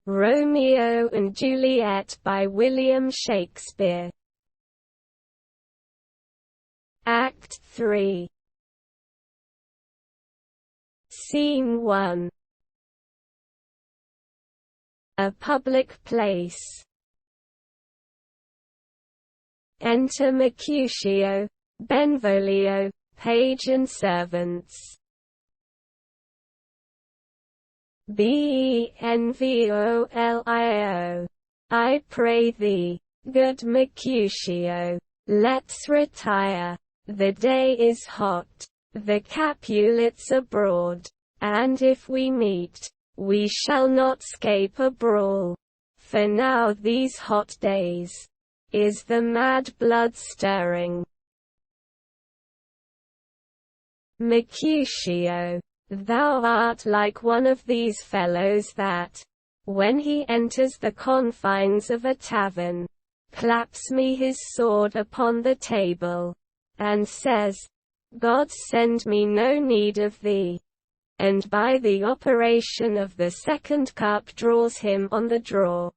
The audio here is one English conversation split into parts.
Romeo and Juliet by William Shakespeare. Act 3. Scene 1. A public place. Enter Mercutio, Benvolio, page and servants. Benvolio. I pray thee, good Mercutio, let's retire. The day is hot, the Capulets abroad, and if we meet, we shall not 'scape a brawl. For now these hot days, is the mad blood stirring. Mercutio, thou art like one of these fellows that, when he enters the confines of a tavern, claps me his sword upon the table, and says, God send me no need of thee, and by the operation of the second cup draws him on the draw,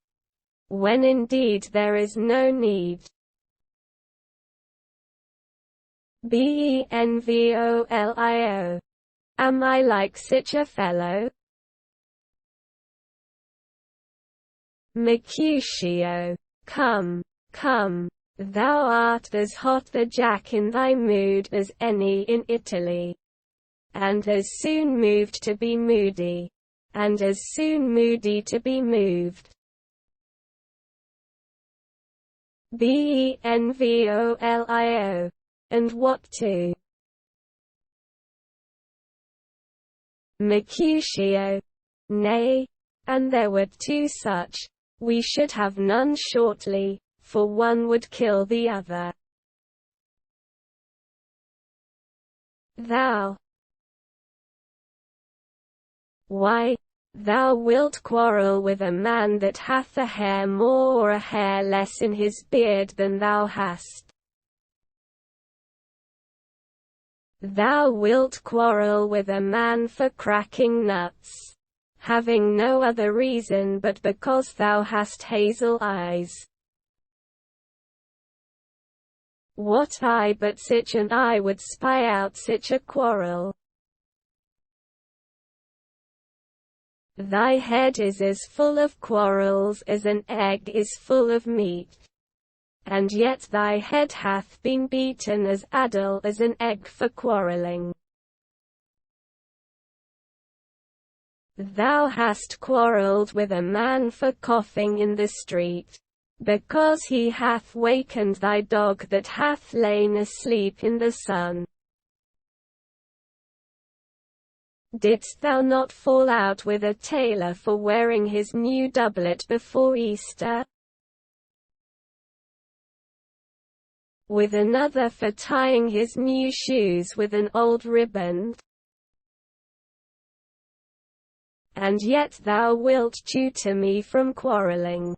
when indeed there is no need. Benvolio. Am I like such a fellow? Mercutio. Come, come, thou art as hot the jack in thy mood as any in Italy, and as soon moved to be moody, and as soon moody to be moved. Benvolio. And what to? Mercutio. Nay, and there were two such, we should have none shortly, for one would kill the other. Thou. Why, thou wilt quarrel with a man that hath a hair more or a hair less in his beard than thou hast. Thou wilt quarrel with a man for cracking nuts, having no other reason but because thou hast hazel eyes. What eye but such an eye would spy out such a quarrel? Thy head is as full of quarrels as an egg is full of meat, and yet thy head hath been beaten as addle as an egg for quarrelling. Thou hast quarrelled with a man for coughing in the street, because he hath wakened thy dog that hath lain asleep in the sun. Didst thou not fall out with a tailor for wearing his new doublet before Easter? With another for tying his new shoes with an old riband? And yet thou wilt tutor me from quarrelling.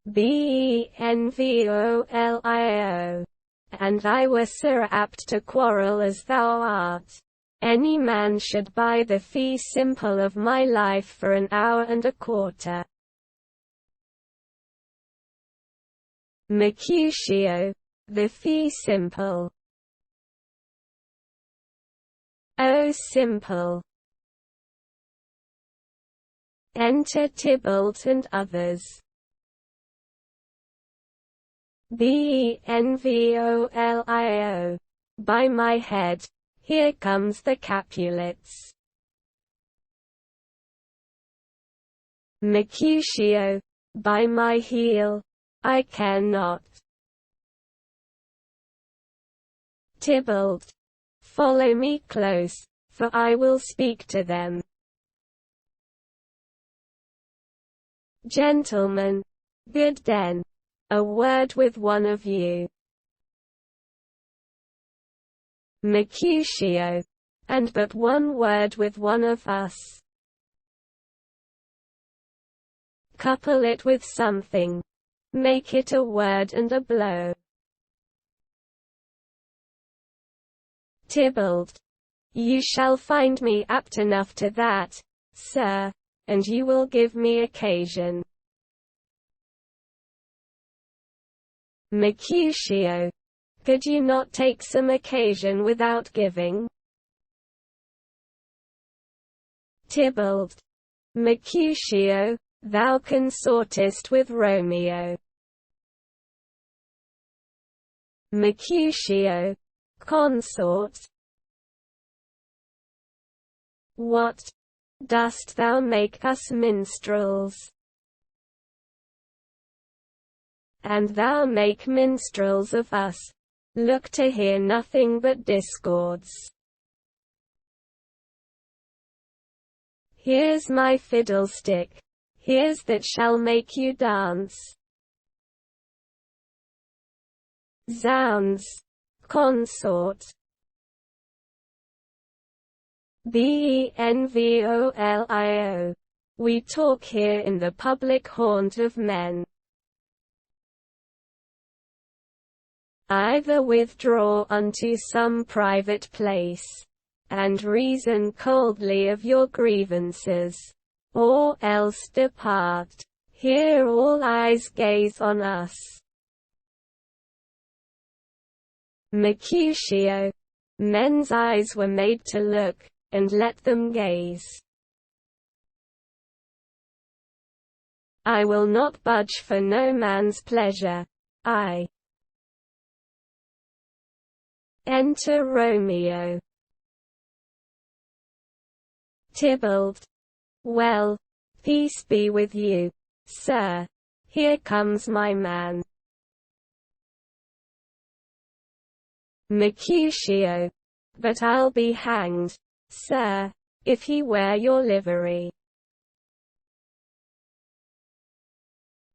Benvolio. And I were so apt to quarrel as thou art, any man should buy the fee simple of my life for an hour and a quarter. Mercutio. The fee simple. O simple. Enter Tybalt and others. Benvolio. By my head, here comes the Capulets. Mercutio. By my heel, I care not. Tybalt. Follow me close, for I will speak to them. Gentlemen, good den, a word with one of you. Mercutio. And but one word with one of us. Couple it with something. Make it a word and a blow. Tybalt. You shall find me apt enough to that, sir, and you will give me occasion. Mercutio. Could you not take some occasion without giving? Tybalt. Mercutio, thou consortest with Romeo. Mercutio. Consort. What? Dost thou make us minstrels? And thou make minstrels of us. Look to hear nothing but discords. Here's my fiddlestick. Here's that shall make you dance. Zounds. Consort. Benvolio. We talk here in the public haunt of men. Either withdraw unto some private place, and reason coldly of your grievances, or else depart. Here all eyes gaze on us. Mercutio. Men's eyes were made to look, and let them gaze. I will not budge for no man's pleasure. I. Enter Romeo. Tybalt. Well, peace be with you, sir. Here comes my man. Mercutio. But I'll be hanged, sir, if he wear your livery.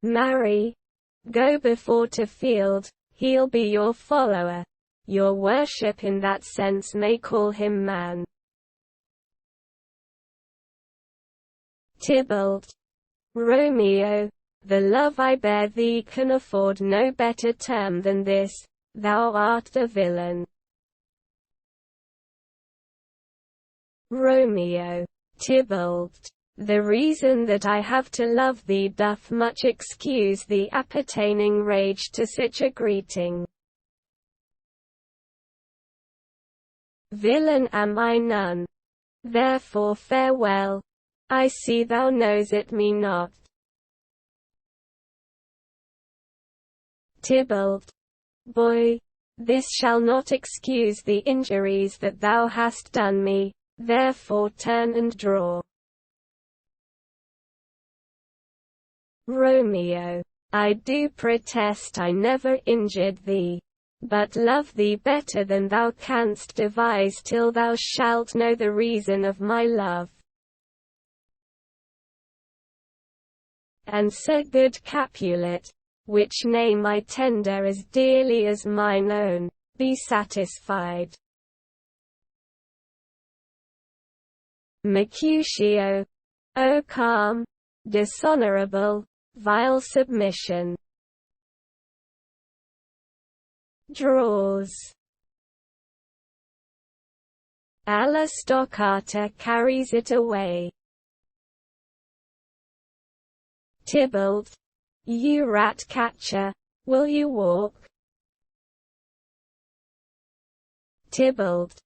Marry. Go before to field, he'll be your follower. Your worship in that sense may call him man. Tybalt. Romeo. The love I bear thee can afford no better term than this. Thou art a villain. Romeo. Tybalt. The reason that I have to love thee doth much excuse the appertaining rage to such a greeting. Villain am I none. Therefore farewell. I see thou knows it me not. Tybalt. Boy, this shall not excuse the injuries that thou hast done me, therefore turn and draw. Romeo. I do protest I never injured thee, but love thee better than thou canst devise till thou shalt know the reason of my love. And Sir good Capulet, which name I tender as dearly as mine own, be satisfied. Mercutio. O calm, dishonorable, vile submission. Draws. Alla stoccata carries it away. Tybalt. You rat catcher, will you walk? Tybalt.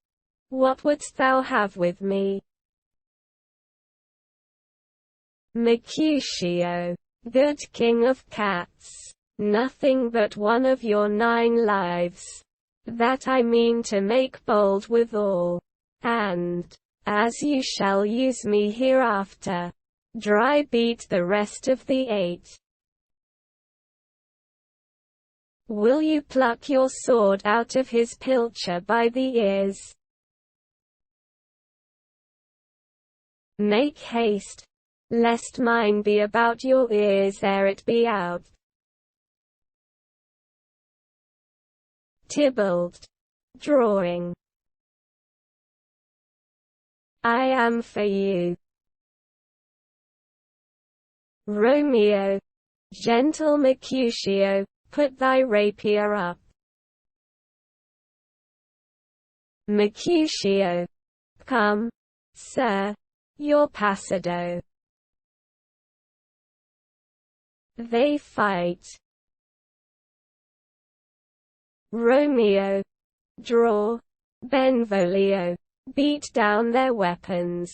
What wouldst thou have with me? Mercutio. Good king of cats, nothing but one of your 9 lives, that I mean to make bold withal, and, as you shall use me hereafter, dry beat the rest of the 8. Will you pluck your sword out of his pilcher by the ears? Make haste, lest mine be about your ears ere it be out. Tybalt. Drawing. I am for you. Romeo. Gentle Mercutio, put thy rapier up. Mercutio. Come, sir, your passado. They fight. Romeo, draw. Benvolio, beat down their weapons.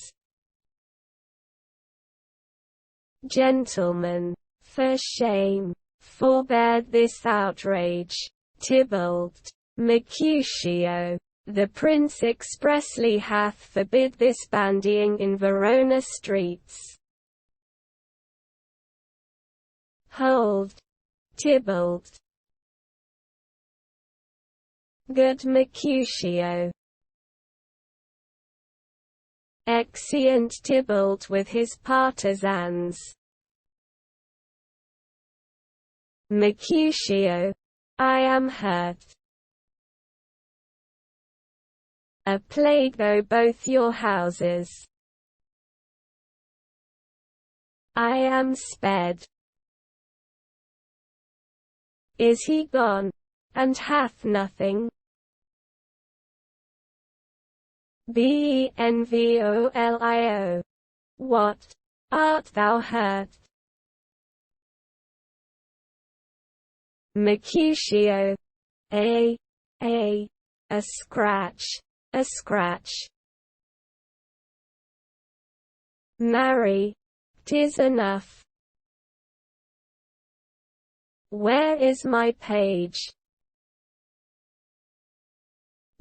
Gentlemen, for shame, forbear this outrage. Tybalt, Mercutio, the prince expressly hath forbid this bandying in Verona streets. Hold, Tybalt. Good Mercutio. Exeunt Tybalt with his partisans. Mercutio, I am hurt. A plague go both your houses. I am sped. Is he gone, and hath nothing? Benvolio. What? Art thou hurt? Mercutio. A scratch, a scratch. Marry, 'tis enough. Where is my page?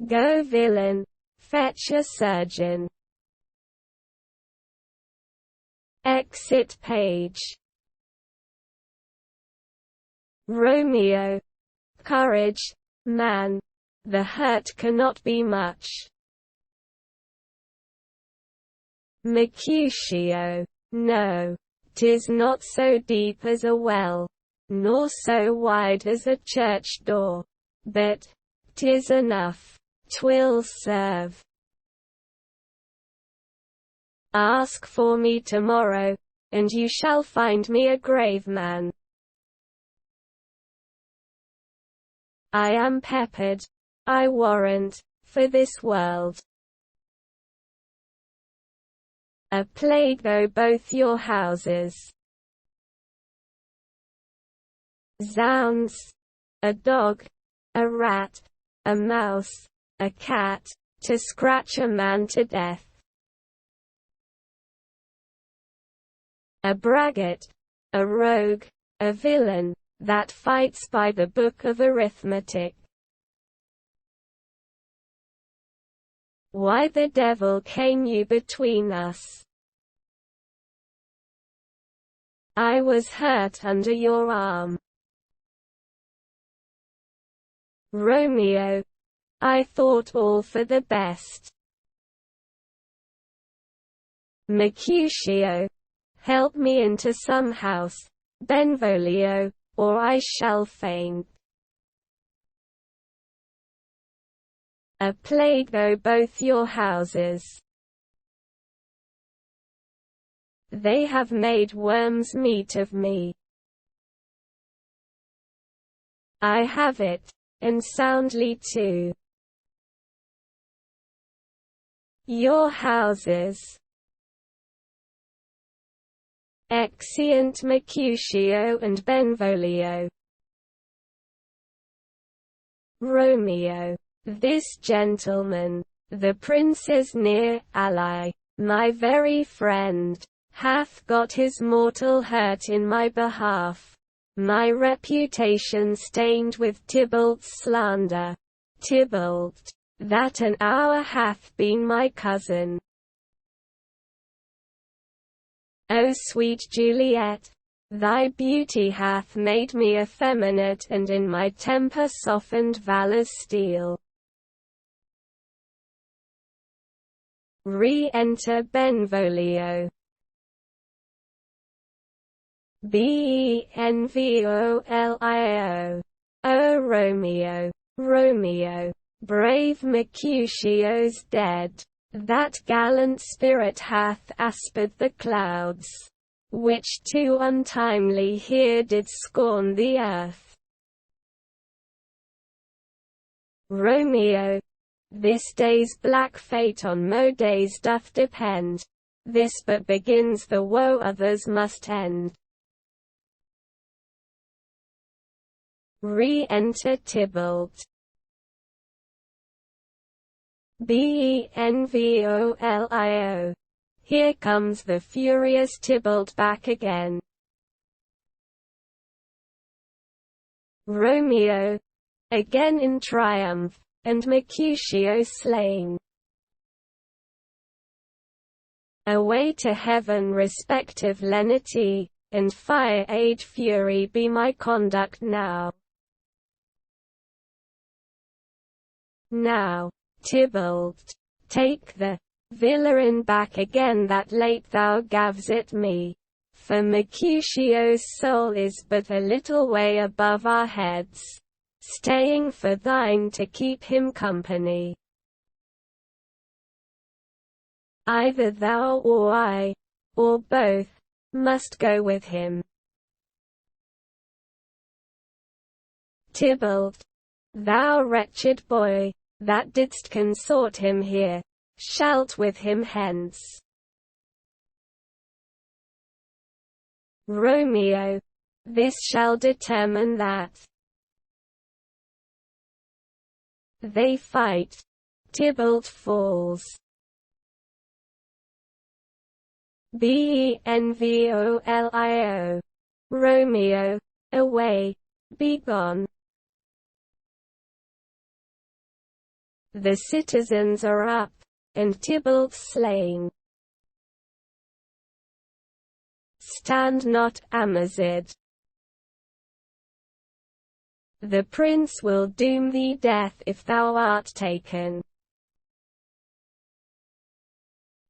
Go, villain, fetch a surgeon. Exit page. Romeo. Courage, man. The hurt cannot be much. Mercutio. No. 'Tis not so deep as a well, nor so wide as a church door. But 'tis enough. 'Twill serve. Ask for me tomorrow, and you shall find me a grave man. I am peppered, I warrant, for this world. A plague go both your houses. Zounds! A dog, a rat, a mouse, a cat, to scratch a man to death. A braggart, a rogue, a villain, that fights by the book of arithmetic. Why the devil came you between us? I was hurt under your arm. Romeo. I thought all for the best. Mercutio. Help me into some house, Benvolio, or I shall faint. A plague go both your houses. They have made worms meat of me. I have it, and soundly too. Your houses. Exeunt Mercutio and Benvolio. Romeo. This gentleman, the prince's near ally, my very friend, hath got his mortal hurt in my behalf, my reputation stained with Tybalt's slander. Tybalt, that an hour hath been my cousin. O sweet Juliet, thy beauty hath made me effeminate, and in my temper softened valor's steel. Re-enter Benvolio. Benvolio. O Romeo, Romeo, brave Mercutio's dead. That gallant spirit hath asped the clouds, which too untimely here did scorn the earth. Romeo. This day's black fate on mo days doth depend. This but begins the woe others must end. Re-enter Tybalt. Benvolio. Here comes the furious Tybalt back again. Romeo, again in triumph, and Mercutio slain. Away to heaven respective lenity, and fire age fury be my conduct now. Now, Tybalt, take the villain back again that late thou gav'st it me, for Mercutio's soul is but a little way above our heads, staying for thine to keep him company. Either thou or I, or both, must go with him. Tybalt, thou wretched boy, that didst consort him here, shalt with him hence. Romeo, this shall determine that. They fight. Tybalt falls. Benvolio. Romeo, away, be gone. The citizens are up, and Tybalt slain. Stand not amazed. The prince will doom thee death if thou art taken.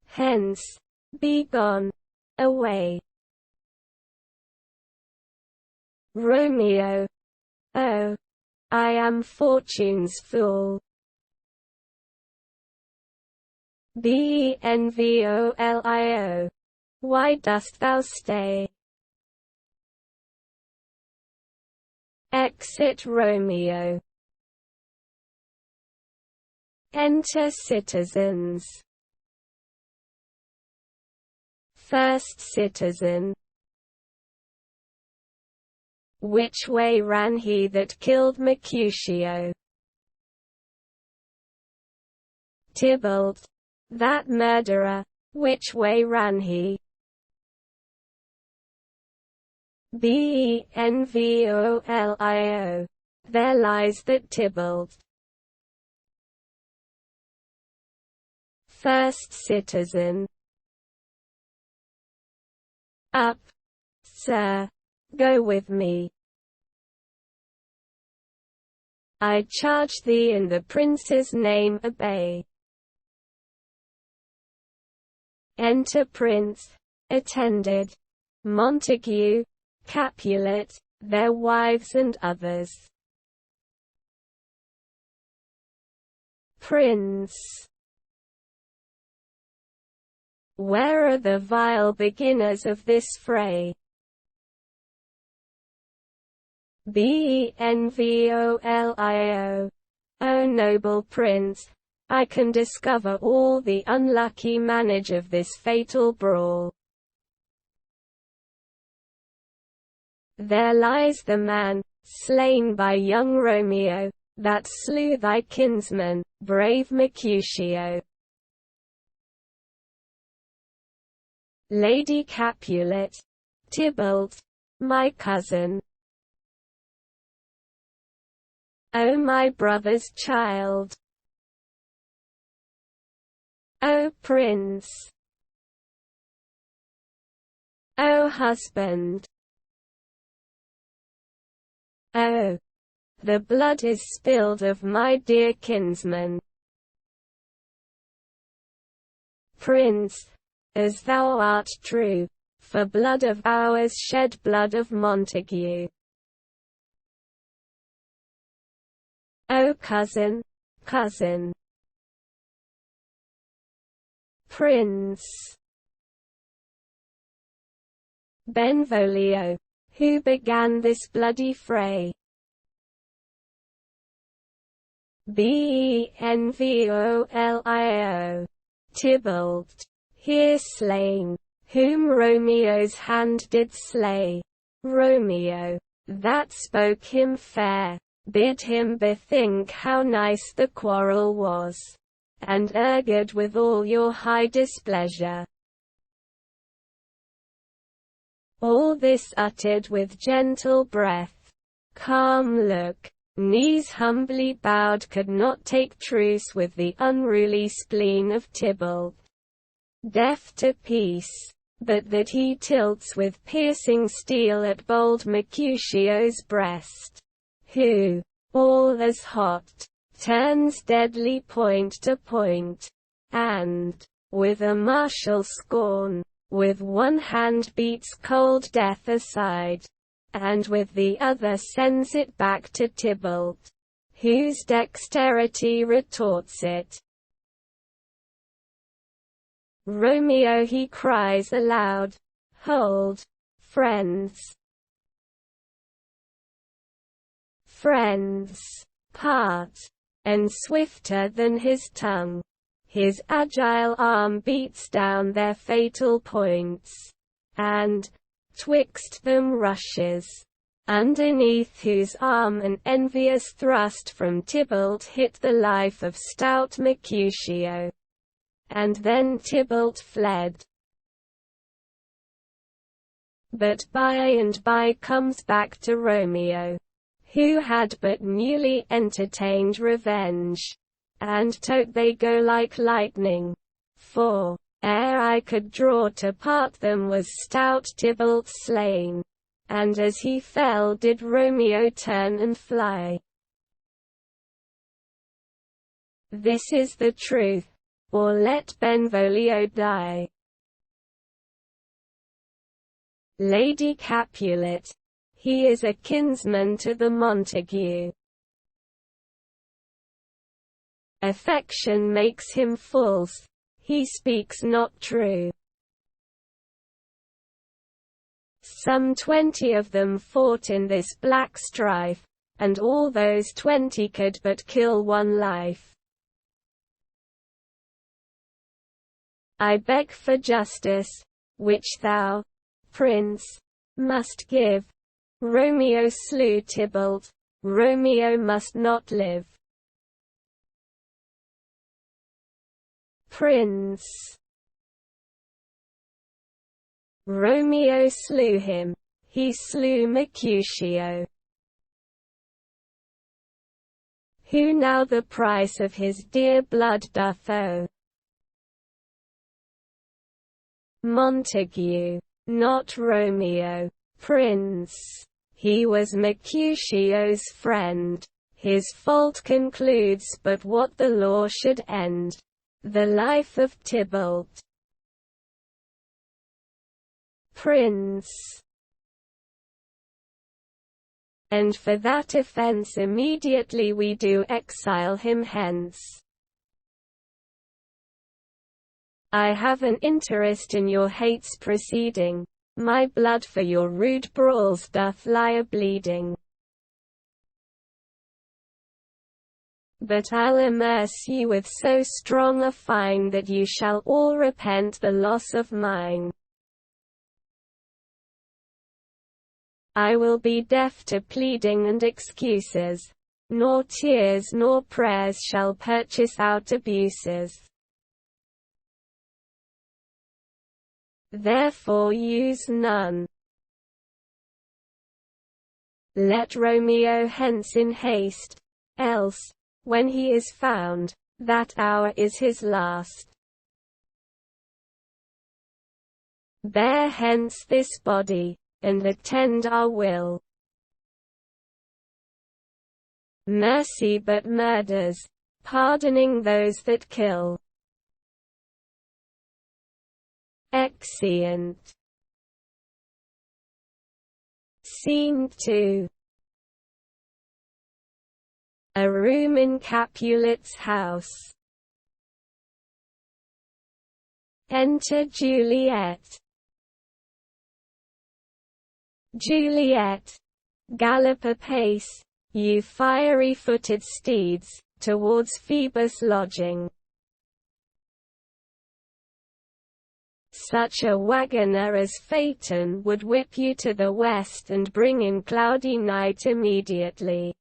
Hence, be gone, away. Romeo, oh, I am fortune's fool. Benvolio, why dost thou stay? Exit Romeo. Enter citizens. First citizen. Which way ran he that killed Mercutio? Tybalt, that murderer, which way ran he? Benvolio, there lies that Tybalt. First citizen. Up, sir, go with me. I charge thee in the prince's name obey. Enter Prince, attended. Montague, Capulet, their wives and others. Prince. Where are the vile beginners of this fray? Benvolio, O noble prince, I can discover all the unlucky manage of this fatal brawl. There lies the man, slain by young Romeo, that slew thy kinsman, brave Mercutio. Lady Capulet, Tybalt, my cousin. O my brother's child. O prince. O husband. Oh, the blood is spilled of my dear kinsman. Prince, as thou art true, for blood of ours shed blood of Montague. O cousin, cousin. Prince. Benvolio, who began this bloody fray? Benvolio, Tybalt, here slain, whom Romeo's hand did slay. Romeo, that spoke him fair, bid him bethink how nice the quarrel was, and urged with all your high displeasure. All this uttered with gentle breath, calm look, knees humbly bowed, could not take truce with the unruly spleen of Tybalt. Deaf to peace, but that he tilts with piercing steel at bold Mercutio's breast, who, all as hot, turns deadly point to point, and, with a martial scorn, with one hand beats cold death aside, and with the other sends it back to Tybalt, whose dexterity retorts it. Romeo, he cries aloud, hold, friends, friends, part, and swifter than his tongue, his agile arm beats down their fatal points, and, twixt them rushes, underneath whose arm an envious thrust from Tybalt hit the life of stout Mercutio. And then Tybalt fled. But by and by comes back to Romeo, who had but newly entertained revenge, and tote they go like lightning, for, ere I could draw to part them was stout Tybalt slain, and as he fell did Romeo turn and fly. This is the truth, or let Benvolio die. Lady Capulet, he is a kinsman to the Montague. Affection makes him false, he speaks not true. Some 20 of them fought in this black strife, and all those 20 could but kill one life. I beg for justice, which thou, Prince, must give. Romeo slew Tybalt, Romeo must not live. Prince. Romeo slew him, he slew Mercutio. Who now the price of his dear blood doth owe? Montague, not Romeo. Prince. He was Mercutio's friend. His fault concludes but what the law should end. The life of Tybalt. Prince. And for that offence immediately we do exile him hence. I have an interest in your hate's proceeding, my blood for your rude brawls doth lie a-bleeding. But I'll immerse you with so strong a fine that you shall all repent the loss of mine. I will be deaf to pleading and excuses, nor tears nor prayers shall purchase out abuses. Therefore use none. Let Romeo hence in haste, else, when he is found, that hour is his last. Bear hence this body, and attend our will. Mercy but murders, pardoning those that kill. Exeunt. Scene 2. A room in Capulet's house. Enter Juliet. Juliet, gallop apace, you fiery-footed steeds, towards Phoebus' lodging. such a wagoner as Phaeton would whip you to the west and bring in cloudy night immediately.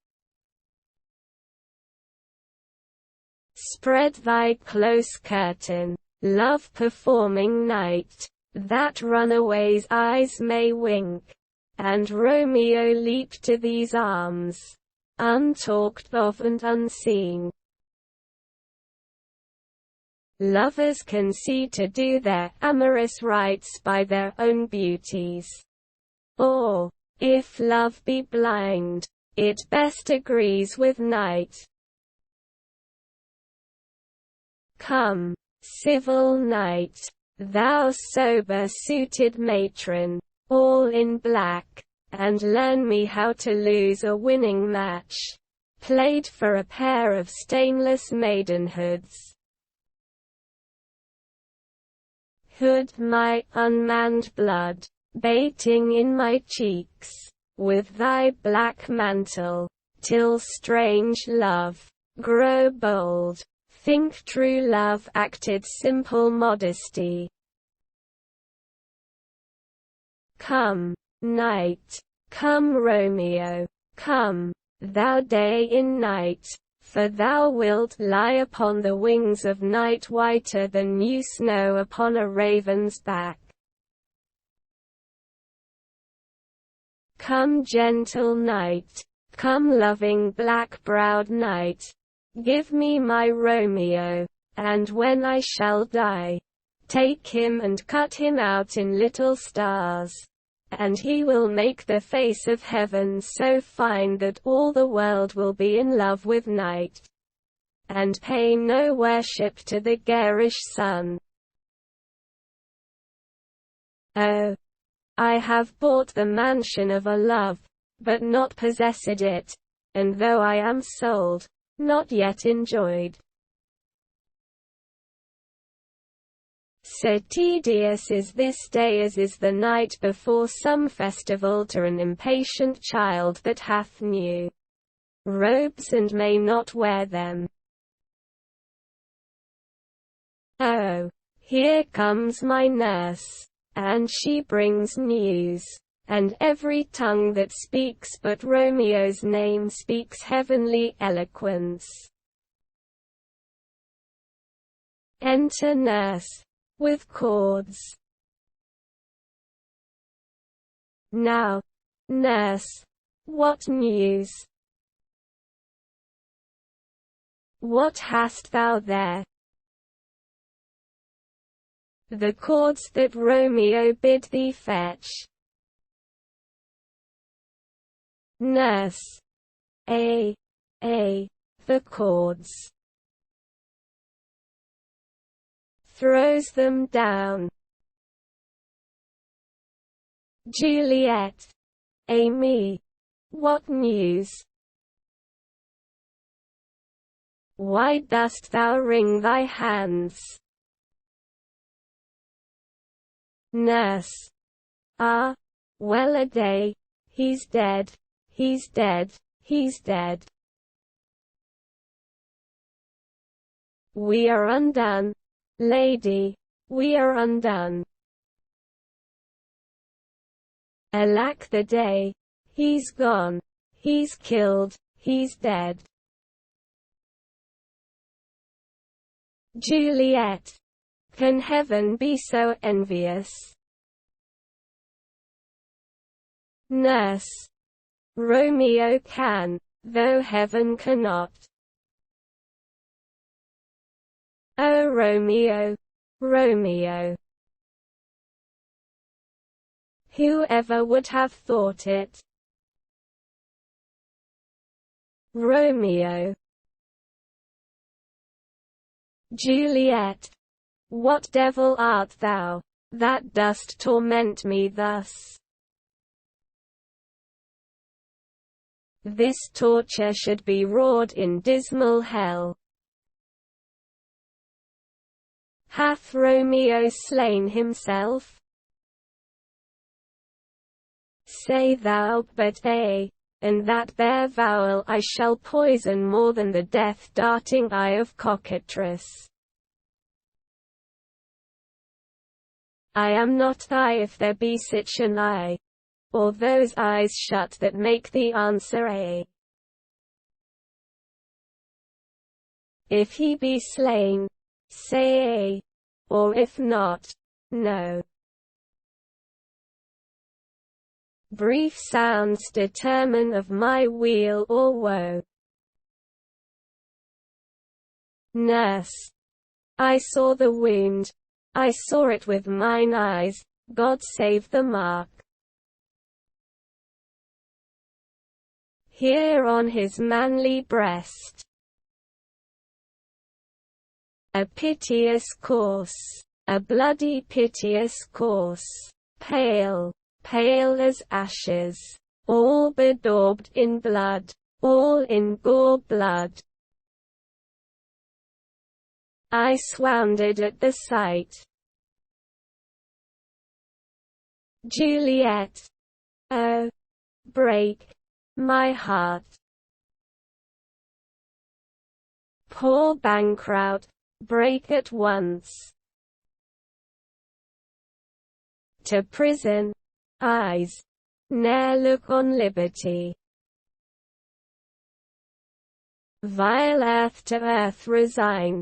Spread thy close curtain, love-performing night, that runaway's eyes may wink, and Romeo leap to these arms, untalked of and unseen. Lovers can see to do their amorous rites by their own beauties. Or, if love be blind, it best agrees with night. Come, civil knight, thou sober-suited matron, all in black, and learn me how to lose a winning match, played for a pair of stainless maidenhoods. Hood my unmanned blood, bating in my cheeks, with thy black mantle, till strange love, grow bold. Think true love acted simple modesty. Come, night, come Romeo, come, thou day in night, for thou wilt lie upon the wings of night whiter than new snow upon a raven's back. Come gentle night, come loving black-browed night, give me my Romeo, and when I shall die, take him and cut him out in little stars, and he will make the face of heaven so fine that all the world will be in love with night, and pay no worship to the garish sun. Oh, I have bought the mansion of a love, but not possessed it, and though I am sold, not yet enjoyed. So tedious is this day as is the night before some festival to an impatient child that hath new robes and may not wear them. Oh, here comes my nurse, and she brings news. And every tongue that speaks but Romeo's name speaks heavenly eloquence. Enter nurse, with cords. Now, nurse, what news? What hast thou there? The cords that Romeo bid thee fetch. Nurse. The cords. Throws them down. Juliet. Me. What news? Why dost thou wring thy hands? Nurse. Well a day, he's dead. He's dead, he's dead. We are undone, lady, we are undone. Alack the day, he's gone, he's killed, he's dead. Juliet, can heaven be so envious? Nurse. Romeo can, though heaven cannot. Oh Romeo, Romeo. Whoever would have thought it? Romeo. Juliet. What devil art thou, that dost torment me thus? This torture should be wrought in dismal hell. Hath Romeo slain himself? Say thou but and that bare vowel I shall poison more than the death-darting eye of cockatrice. I am not I if there be such an eye, or those eyes shut that make the answer A. If he be slain, say A, or if not, no. Brief sounds determine of my weal or woe. Nurse. I saw the wound, I saw it with mine eyes, God save the mark. Here on his manly breast a piteous corse, a bloody piteous corse, pale, pale as ashes, all bedaubed in blood, all in gore blood. I swounded at the sight. Juliet. Oh, break my heart. Poor bankrout, break at once. To prison, eyes, ne'er look on liberty. Vile earth to earth resign,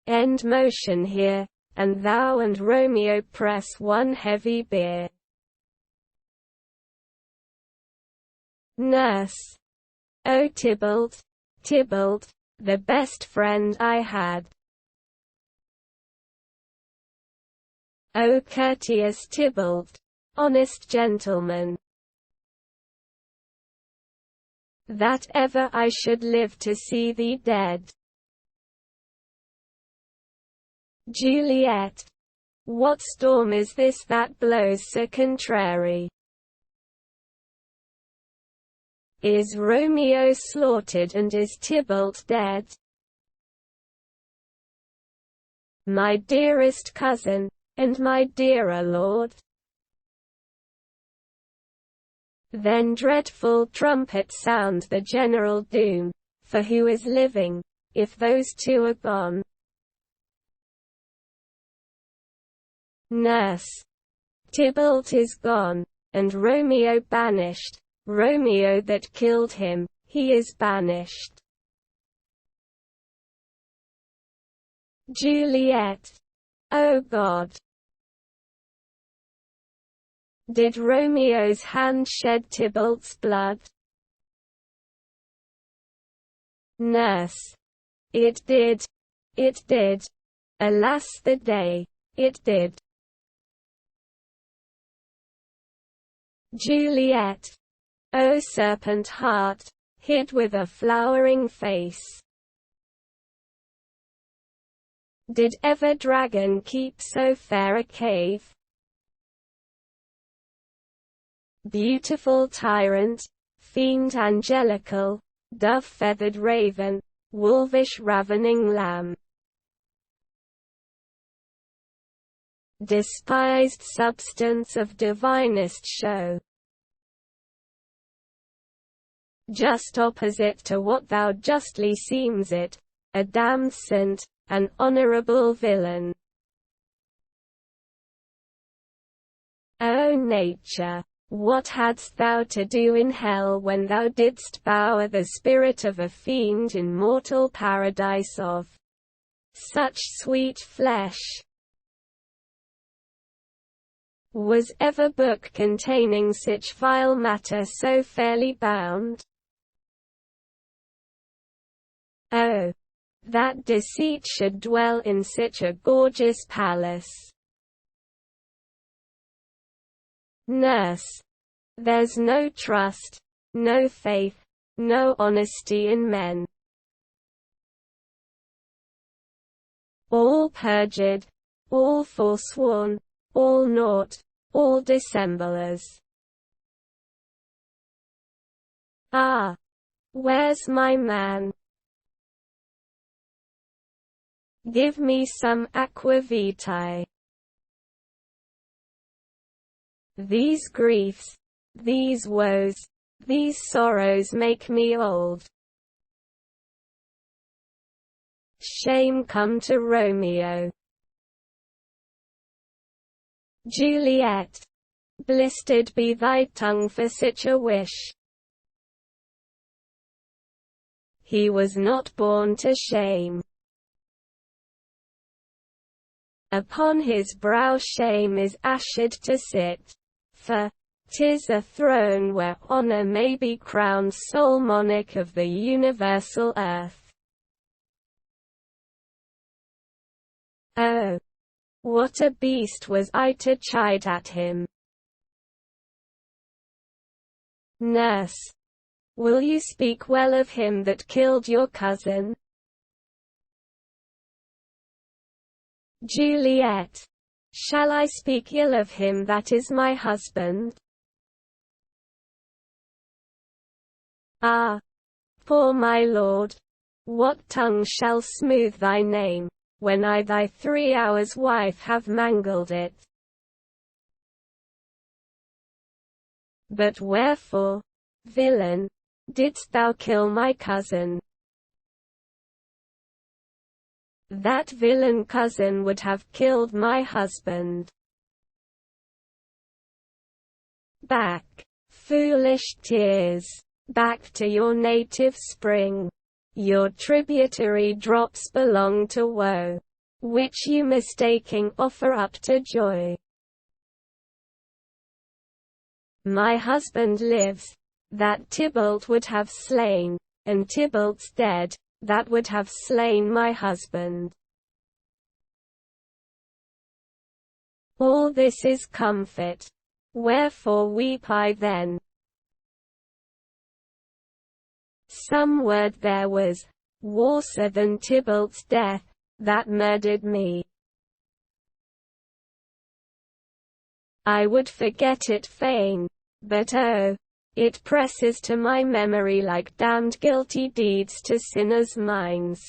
end motion here, and thou and Romeo press one heavy bier. Nurse. O Tybalt, Tybalt, the best friend I had. O courteous Tybalt, honest gentleman, that ever I should live to see thee dead. Juliet. What storm is this that blows so contrary? Is Romeo slaughtered and is Tybalt dead? My dearest cousin, and my dearer lord? Then dreadful trumpet sound the general doom, for who is living, if those two are gone? Nurse. Tybalt is gone, and Romeo banished, Romeo that killed him, he is banished. Juliet. O God! Did Romeo's hand shed Tybalt's blood? Nurse. It did. It did. Alas the day, it did. Juliet. O serpent heart, hid with a flowering face. Did ever dragon keep so fair a cave? Beautiful tyrant, fiend angelical, dove-feathered raven, wolvish ravening lamb. Despised substance of divinest show. Just opposite to what thou justly seems it, a damned saint, an honorable villain. O nature, what hadst thou to do in hell when thou didst bower the spirit of a fiend in mortal paradise of such sweet flesh? Was ever book containing such vile matter so fairly bound? Oh, that deceit should dwell in such a gorgeous palace. Nurse. There's no trust, no faith, no honesty in men. All perjured, all forsworn, all naught, all dissemblers. Ah! Where's my man? Give me some aqua vitae. These griefs, these woes, these sorrows make me old. Shame come to Romeo. Juliet. Blistered be thy tongue for such a wish. He was not born to shame. Upon his brow shame is ashed to sit, for 'tis a throne where honor may be crowned sole monarch of the universal earth. Oh, what a beast was I to chide at him! Nurse, will you speak well of him that killed your cousin? Juliet. Shall I speak ill of him that is my husband? Ah, poor my lord, what tongue shall smooth thy name, when I thy 3 hours wife have mangled it? But wherefore, villain, didst thou kill my cousin? That villain cousin would have killed my husband. Back, foolish tears, back to your native spring. Your tributary drops belong to woe, which you mistaking offer up to joy. My husband lives, that Tybalt would have slain, and Tybalt's dead, that would have slain my husband. All this is comfort. Wherefore weep I then? Some word there was, worser than Tybalt's death, that murdered me. I would forget it fain, but oh, it presses to my memory like damned guilty deeds to sinners' minds.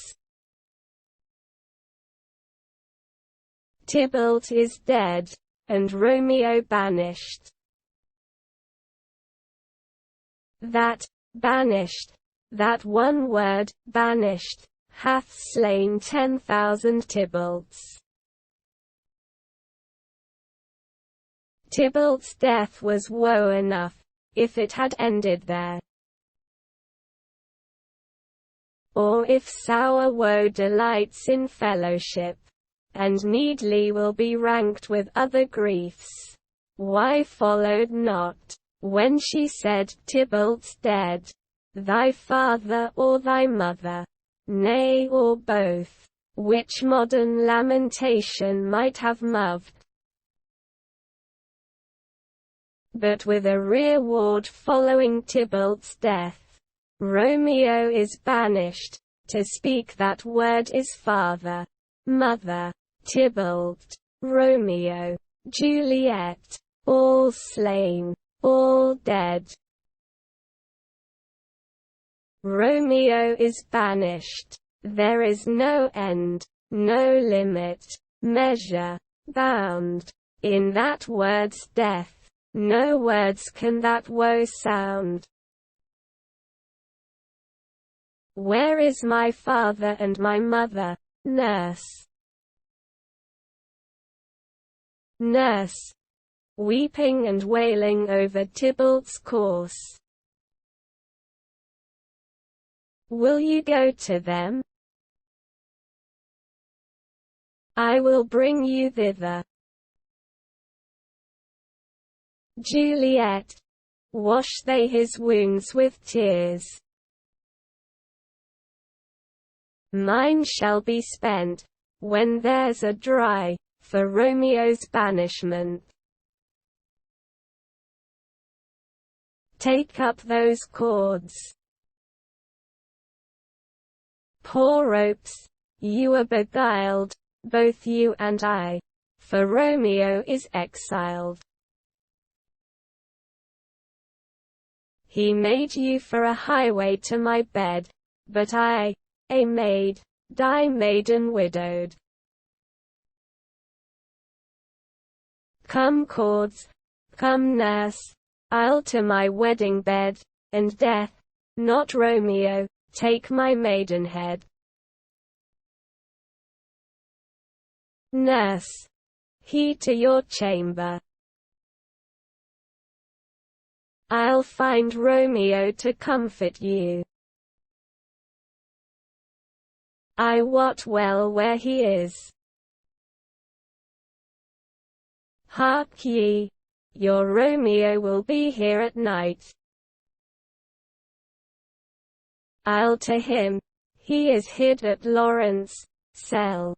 Tybalt is dead, and Romeo banished. That, banished, that one word, banished, hath slain 10,000 Tybalts. Tybalt's death was woe enough, if it had ended there. Or if sour woe delights in fellowship, and needly will be ranked with other griefs, why followed not, when she said Tybalt's dead, thy father or thy mother, nay or both, which modern lamentation might have moved? But with a rearward following Tybalt's death, Romeo is banished, to speak that word is father, mother, Tybalt, Romeo, Juliet, all slain, all dead. Romeo is banished, there is no end, no limit, measure, bound, in that word's death. No words can that woe sound. Where is my father and my mother, nurse? Nurse, weeping and wailing over Tybalt's corse. Will you go to them? I will bring you thither. Juliet, wash they his wounds with tears. Mine shall be spent, when theirs are dry, for Romeo's banishment. Take up those cords. Poor ropes, you are beguiled, both you and I, for Romeo is exiled. He made you for a highway to my bed, but I, a maid, die maiden widowed. Come cords, come nurse, I'll to my wedding bed, and death, not Romeo, take my maidenhead. Nurse, he to your chamber. I'll find Romeo to comfort you. I wot well where he is. Hark ye, your Romeo will be here at night. I'll to him, he is hid at Lawrence' cell.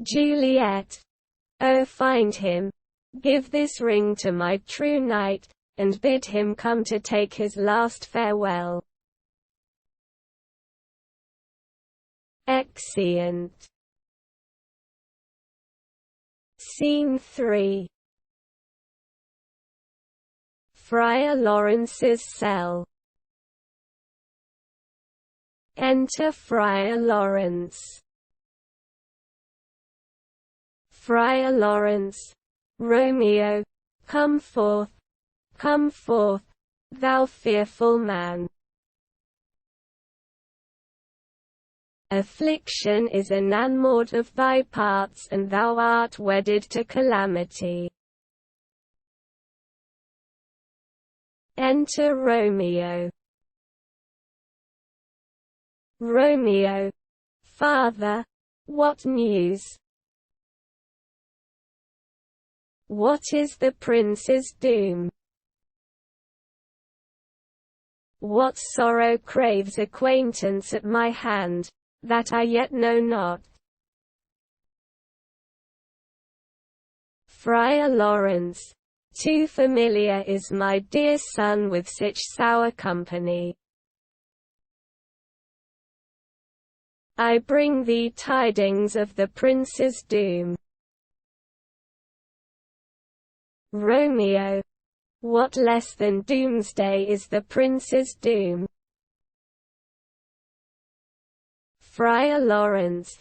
Juliet, oh find him, give this ring to my true knight, and bid him come to take his last farewell. Exeunt. Scene 3. Friar Lawrence's cell. Enter Friar Lawrence. Friar Lawrence, Romeo, come forth, thou fearful man. Affliction is enamoured of thy parts, and thou art wedded to calamity. Enter Romeo. Romeo, father, what news? What is the prince's doom? What sorrow craves acquaintance at my hand, that I yet know not? Friar Lawrence, too familiar is my dear son with such sour company. I bring thee tidings of the prince's doom. Romeo, what less than doomsday is the prince's doom? Friar Lawrence,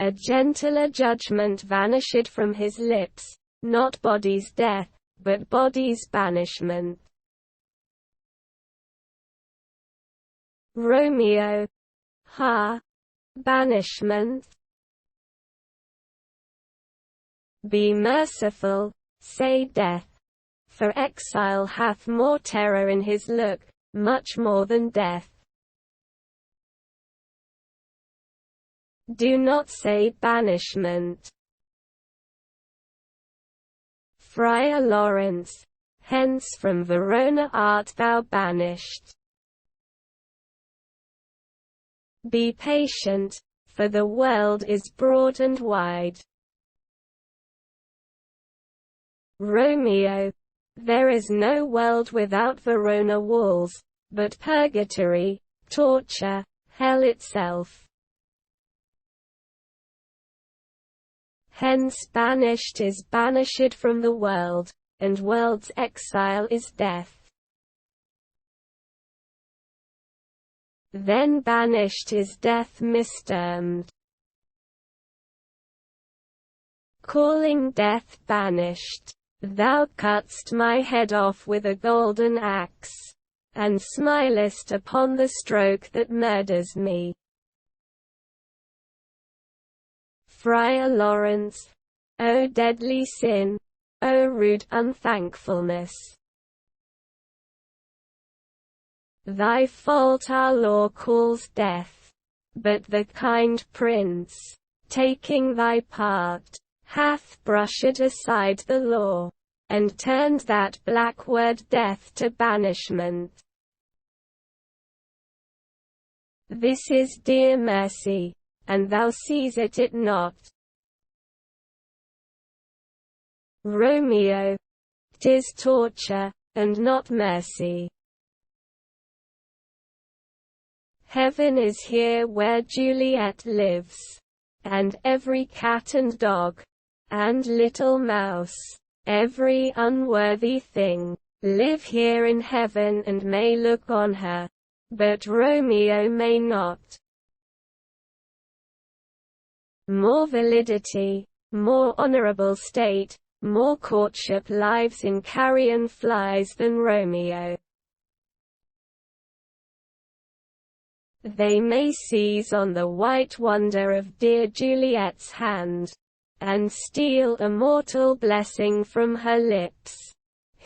a gentler judgment vanished from his lips, not body's death, but body's banishment. Romeo, ha! Banishment? Be merciful, say death, for exile hath more terror in his look, much more than death. Do not say banishment. Friar Lawrence, hence from Verona art thou banished. Be patient, for the world is broad and wide. Romeo, there is no world without Verona walls, but purgatory, torture, hell itself. Hence banished is banished from the world, and world's exile is death. Then banished is death mistermed. Calling death banished, thou cutst my head off with a golden axe, and smilest upon the stroke that murders me. Friar Lawrence, O deadly sin, O rude unthankfulness! Thy fault our law calls death, but the kind prince, taking thy part, hath brushed aside the law, and turned that black word death to banishment. This is dear mercy, and thou seest it not. Romeo, 'tis torture, and not mercy. Heaven is here where Juliet lives, and every cat and dog, and little mouse, every unworthy thing, live here in heaven and may look on her, but Romeo may not. More validity, more honorable state, more courtship lives in carrion flies than Romeo. They may seize on the white wonder of dear Juliet's hand, and steal a mortal blessing from her lips,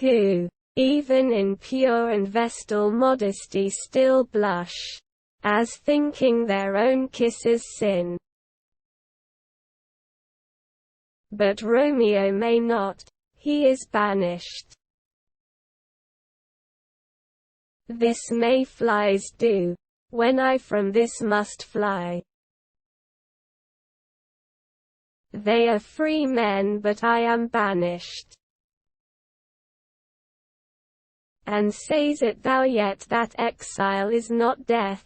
who, even in pure and vestal modesty still blush, as thinking their own kisses sin. But Romeo may not, he is banished. This may flies do, when I from this must fly. They are free men but I am banished. And says it thou yet that exile is not death?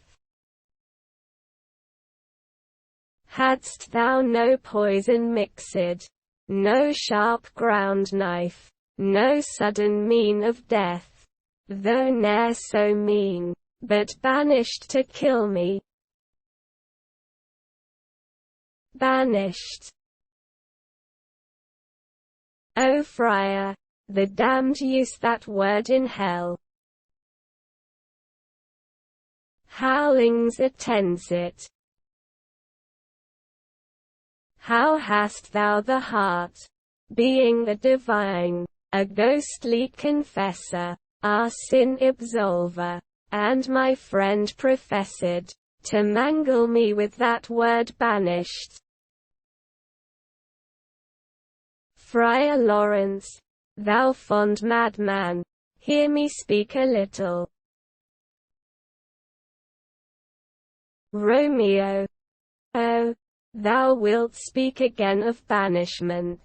Hadst thou no poison mixed, no sharp ground knife, no sudden mean of death, though ne'er so mean, but banished to kill me? Banished. O friar, the damned use that word in hell. Howlings attends it. How hast thou the heart, being the divine, a ghostly confessor, our sin absolver, and my friend professed, to mangle me with that word banished? Friar Lawrence, thou fond madman, hear me speak a little. Romeo. Oh, thou wilt speak again of banishment.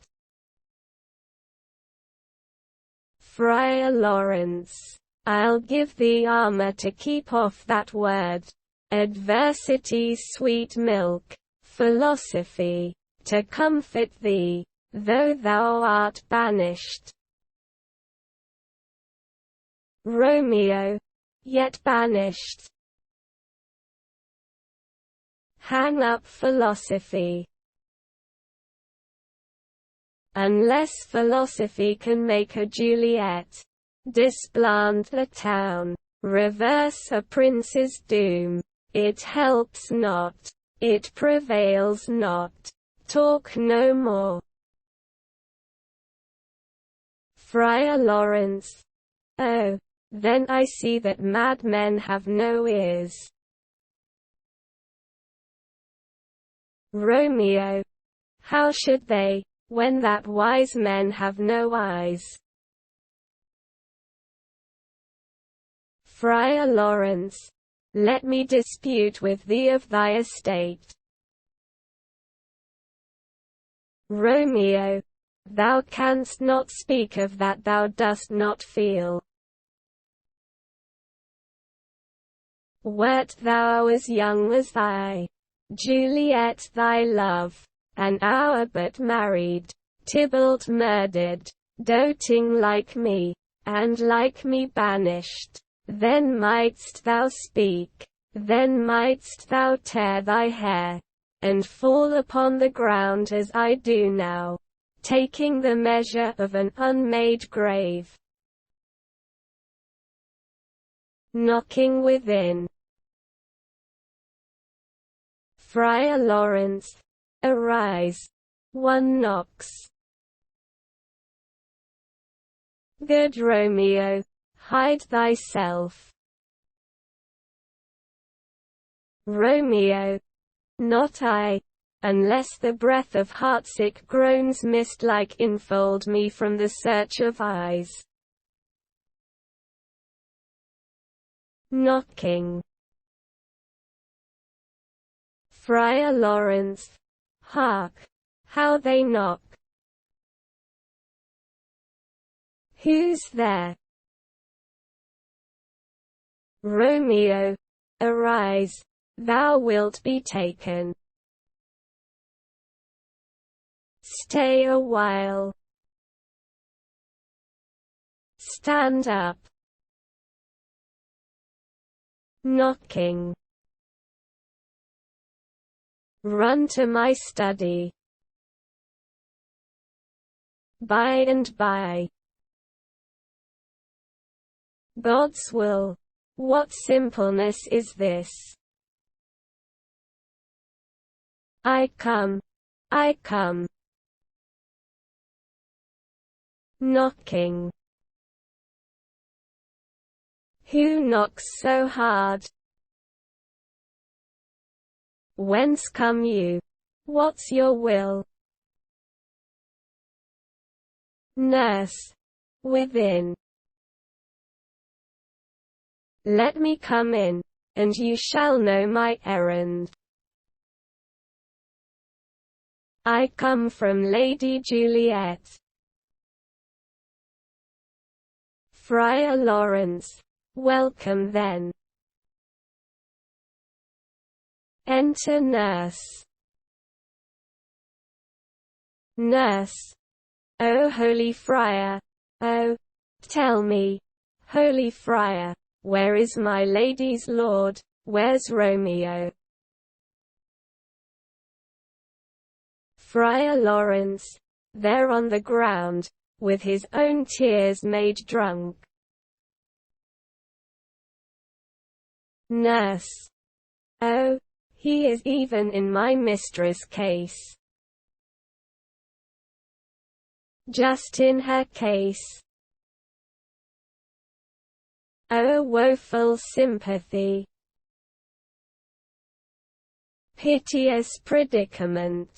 Friar Lawrence, I'll give thee armor to keep off that word, adversity's sweet milk, philosophy, to comfort thee, though thou art banished. Romeo. Yet banished. Hang up philosophy. Unless philosophy can make a Juliet, disband the town, reverse a prince's doom, it helps not, it prevails not, talk no more. Friar Lawrence. Oh, then I see that madmen have no ears. Romeo. How should they, when that wise men have no eyes? Friar Lawrence. Let me dispute with thee of thy estate. Romeo. Thou canst not speak of that thou dost not feel. Wert thou as young as I, Juliet thy love, an hour but married, Tybalt murdered, doting like me, and like me banished, then mightst thou speak, then mightst thou tear thy hair, and fall upon the ground as I do now, taking the measure of an unmade grave. Knocking within. Friar Lawrence. Arise. One knocks. Good Romeo, hide thyself. Romeo. Not I, unless the breath of heartsick groans mist-like enfold me from the search of eyes. Knocking. Friar Lawrence. Hark! How they knock! Who's there? Romeo. Arise, thou wilt be taken. Stay a while. Stand up. Knocking. Run to my study. By and by. God's will. What simpleness is this? I come, I come. Knocking. Who knocks so hard? Whence come you? What's your will? Nurse. Within. Let me come in, and you shall know my errand. I come from Lady Juliet. Friar Lawrence. Welcome then. Enter nurse. Nurse. O holy friar, oh, tell me, holy friar, where is my lady's lord, where's Romeo? Friar Lawrence, there on the ground, with his own tears made drunk. Nurse. Oh, he is even in my mistress' case. Just in her case. Oh woeful sympathy. Piteous predicament.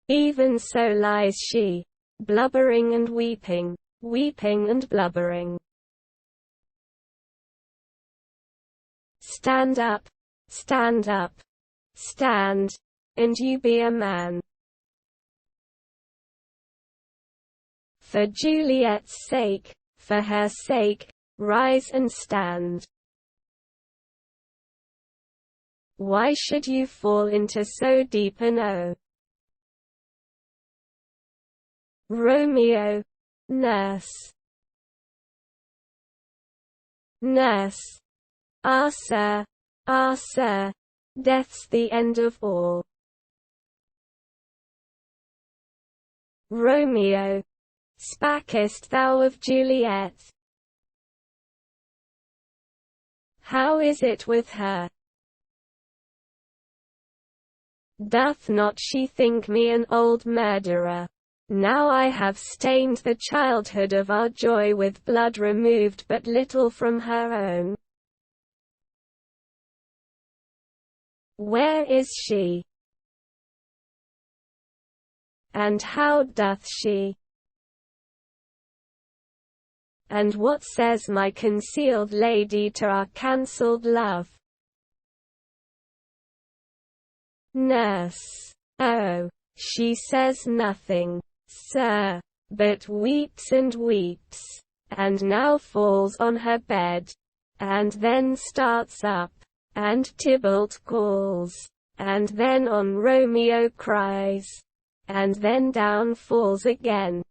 Even so lies she, blubbering and weeping, weeping and blubbering. Stand up, stand up, stand, and you be a man. For Juliet's sake, for her sake, rise and stand. Why should you fall into so deep an O? Romeo. Nurse. Nurse. Ah sir, death's the end of all. Romeo. Spakest thou of Juliet? How is it with her? Doth not she think me an old murderer? Now I have stained the childhood of our joy with blood removed but little from her own. Where is she? And how doth she? And what says my concealed lady to our cancelled love? Nurse. Oh, she says nothing, sir, but weeps and weeps, and now falls on her bed, and then starts up, and Tybalt calls, and then on Romeo cries, and then down falls again.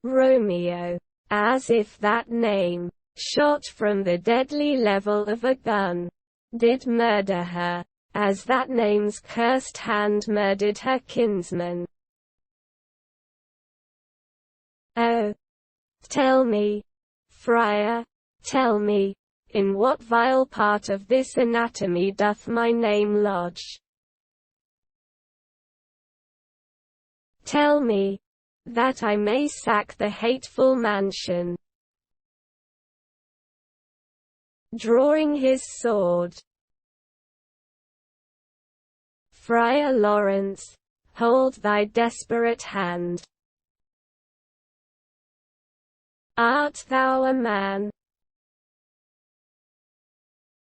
Romeo, as if that name, shot from the deadly level of a gun, did murder her, as that name's cursed hand murdered her kinsman. Oh, tell me, friar, tell me, in what vile part of this anatomy doth my name lodge? Tell me, that I may sack the hateful mansion. Drawing his sword. Friar Lawrence, hold thy desperate hand. Art thou a man?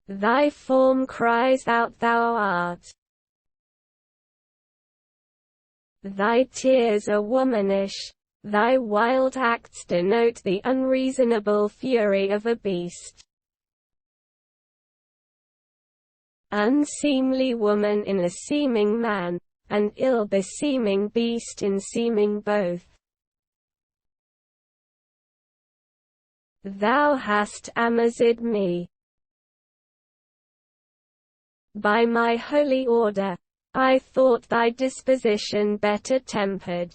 Thy form cries out thou art. Thy tears are womanish, thy wild acts denote the unreasonable fury of a beast. Unseemly woman in a seeming man, and ill-beseeming beast in seeming both. Thou hast amazed me. By my holy order, I thought thy disposition better tempered.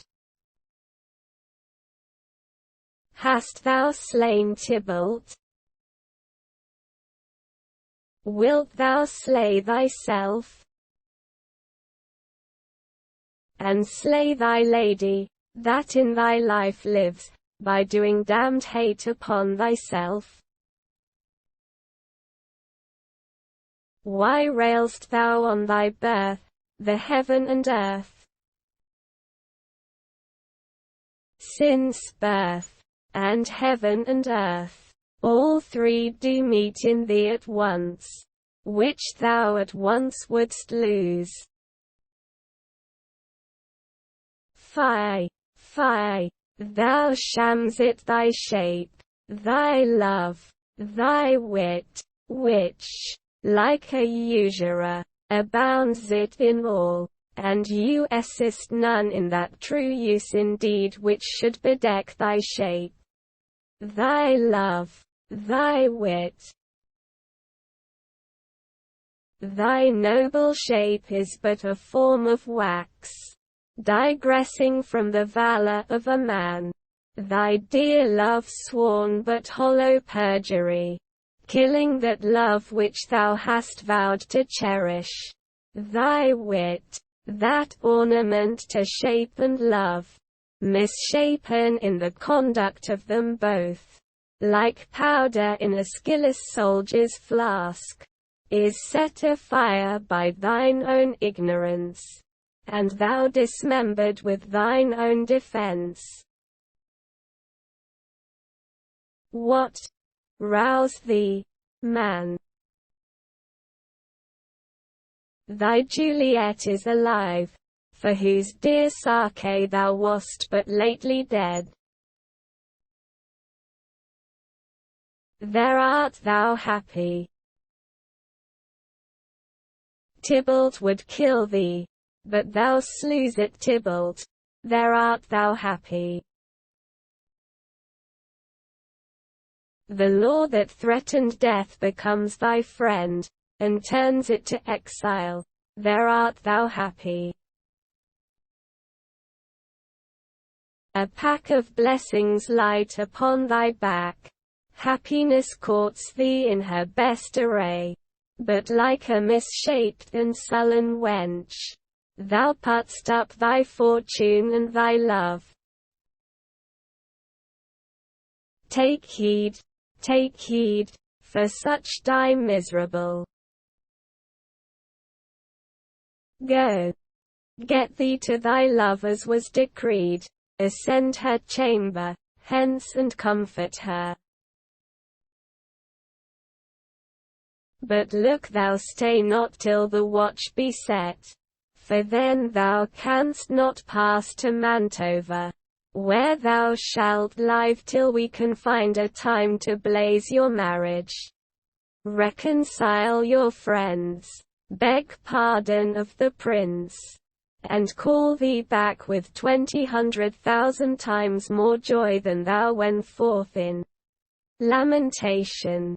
Hast thou slain Tybalt? Wilt thou slay thyself, and slay thy lady, that in thy life lives, by doing damned hate upon thyself? Why railst thou on thy birth, the heaven and earth? Since birth, and heaven and earth, all three do meet in thee at once, which thou at once wouldst lose. Fie, fie, thou shams it thy shape, thy love, thy wit, which, like a usurer, abounds it in all, and you assist none in that true use indeed which should bedeck thy shape, thy love, thy wit. Thy noble shape is but a form of wax, digressing from the valor of a man. Thy dear love sworn but hollow perjury, killing that love which thou hast vowed to cherish. Thy wit, that ornament to shape and love, misshapen in the conduct of them both, like powder in a skilless soldier's flask, is set afire by thine own ignorance, and thou dismembered with thine own defense. What? Rouse thee, man. Thy Juliet is alive, for whose dear sake thou wast but lately dead. There art thou happy. Tybalt would kill thee, but thou slews it. Tybalt, there art thou happy. The law that threatened death becomes thy friend, and turns it to exile. There art thou happy. A pack of blessings light upon thy back. Happiness courts thee in her best array. But like a misshaped and sullen wench, thou putt'st up thy fortune and thy love. Take heed, for such die miserable. Go, get thee to thy love as was decreed, ascend her chamber, hence and comfort her. But look thou stay not till the watch be set, for then thou canst not pass to Mantova, where thou shalt live till we can find a time to blaze your marriage. Reconcile your friends, beg pardon of the prince, and call thee back with 20,000 times more joy than thou went forth in. Lamentation.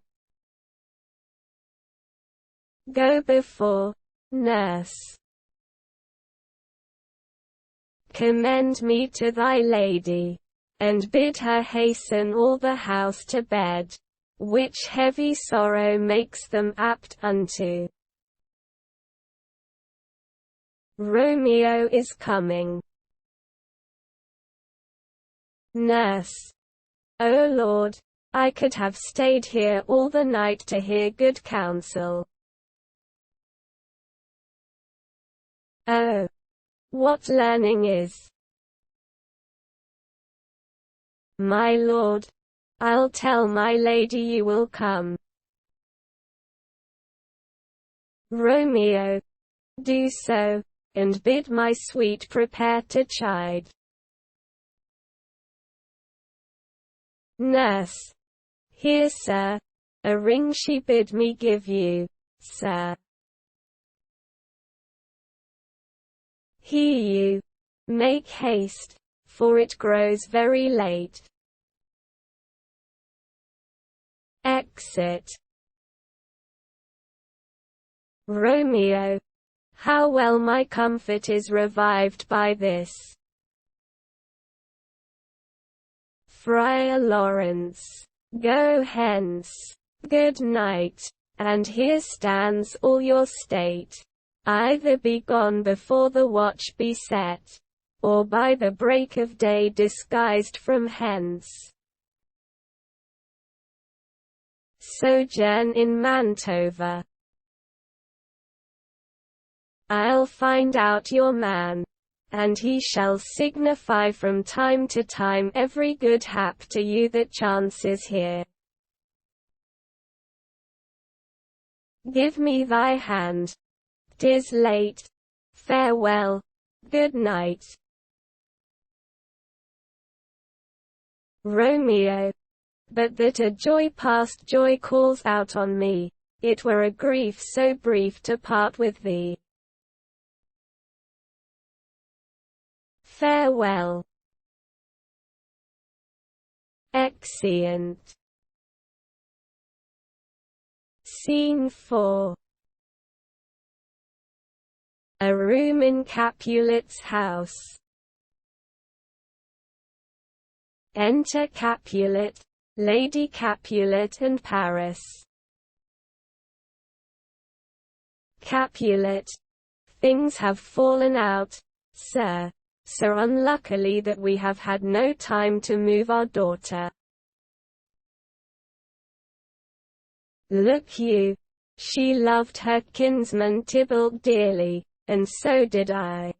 Go before, nurse. Commend me to thy lady, and bid her hasten all the house to bed, which heavy sorrow makes them apt unto. Romeo is coming. Nurse. O Lord, I could have stayed here all the night to hear good counsel. Oh, what learning is! My lord, I'll tell my lady you will come. Romeo, do so, and bid my sweet prepare to chide. Nurse. Here, sir, a ring she bid me give you, sir. Hear you. Make haste, for it grows very late. Exit. Romeo. How well my comfort is revived by this. Friar Lawrence. Go hence. Good night. and here stands all your state. Either be gone before the watch be set, or by the break of day disguised from hence. Sojourn in Mantova. I'll find out your man, and he shall signify from time to time every good hap to you that chances here. Give me thy hand. 'Tis late. Farewell. Good night. Romeo. But that a joy past joy calls out on me, it were a grief so brief to part with thee. Farewell. Exeunt. Scene 4. A room in Capulet's house. Enter Capulet, Lady Capulet and Paris. Capulet. Things have fallen out, sir, so unluckily that we have had no time to move our daughter. Look you, she loved her kinsman Tybalt dearly, and so did I.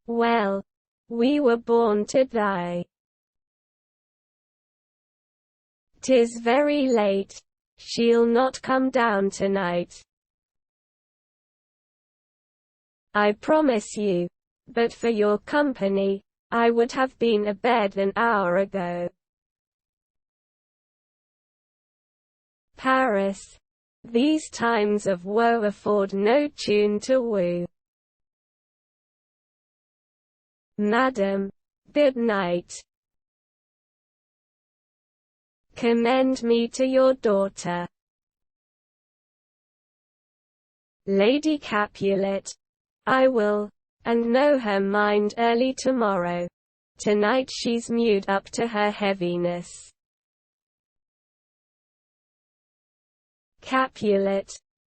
Well, we were born to die. 'Tis very late, she'll not come down tonight. I promise you, but for your company, I would have been abed an hour ago. Paris. These times of woe afford no tune to woo. Madam, good night. Commend me to your daughter. Lady Capulet. I will, and know her mind early tomorrow. Tonight she's mewed up to her heaviness. Capulet.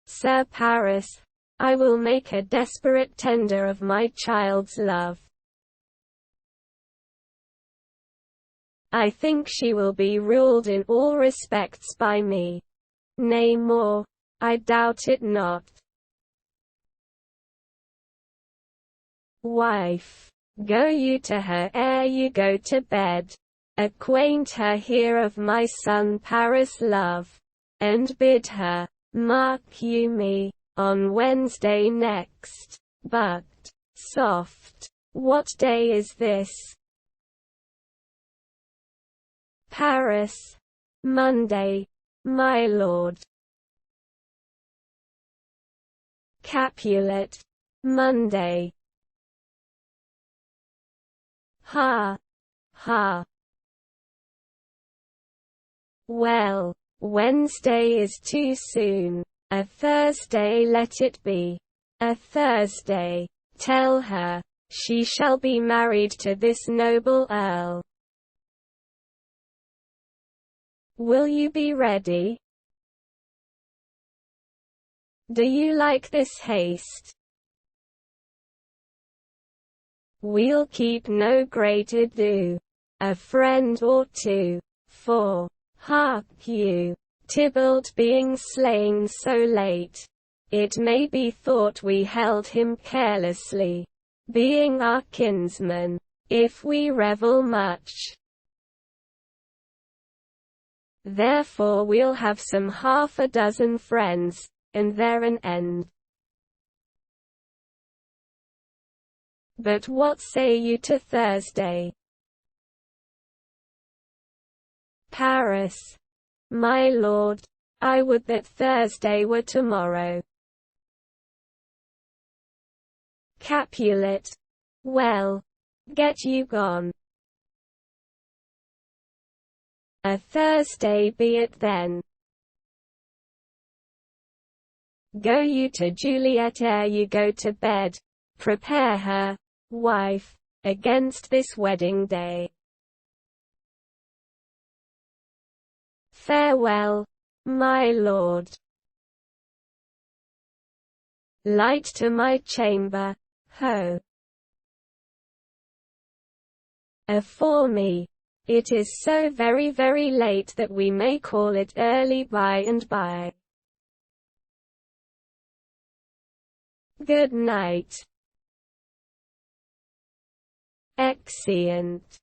Sir Paris, I will make a desperate tender of my child's love. I think she will be ruled in all respects by me. Nay more, I doubt it not. Wife. Go you to her ere you go to bed. Acquaint her here of my son Paris' love, and bid her, mark you me, on Wednesday next. But, soft, what day is this? Paris. Monday, my lord. Capulet. Monday. Ha! Ha! Well, Wednesday is too soon. A Thursday let it be. A Thursday. Tell her, she shall be married to this noble earl. Will you be ready? Do you like this haste? We'll keep no great ado. A friend or two. For, hark you, Tybalt being slain so late, it may be thought we held him carelessly, being our kinsman, if we revel much. Therefore we'll have some 6 friends, and there an end. But what say you to Thursday? Paris. My lord, I would that Thursday were tomorrow. Capulet. Well, get you gone. A Thursday be it then. Go you to Juliet ere you go to bed. Prepare her, wife, against this wedding day. Farewell, my lord. Light to my chamber, ho! For me, it is so very very late that we may call it early by and by. Good night. Exeunt.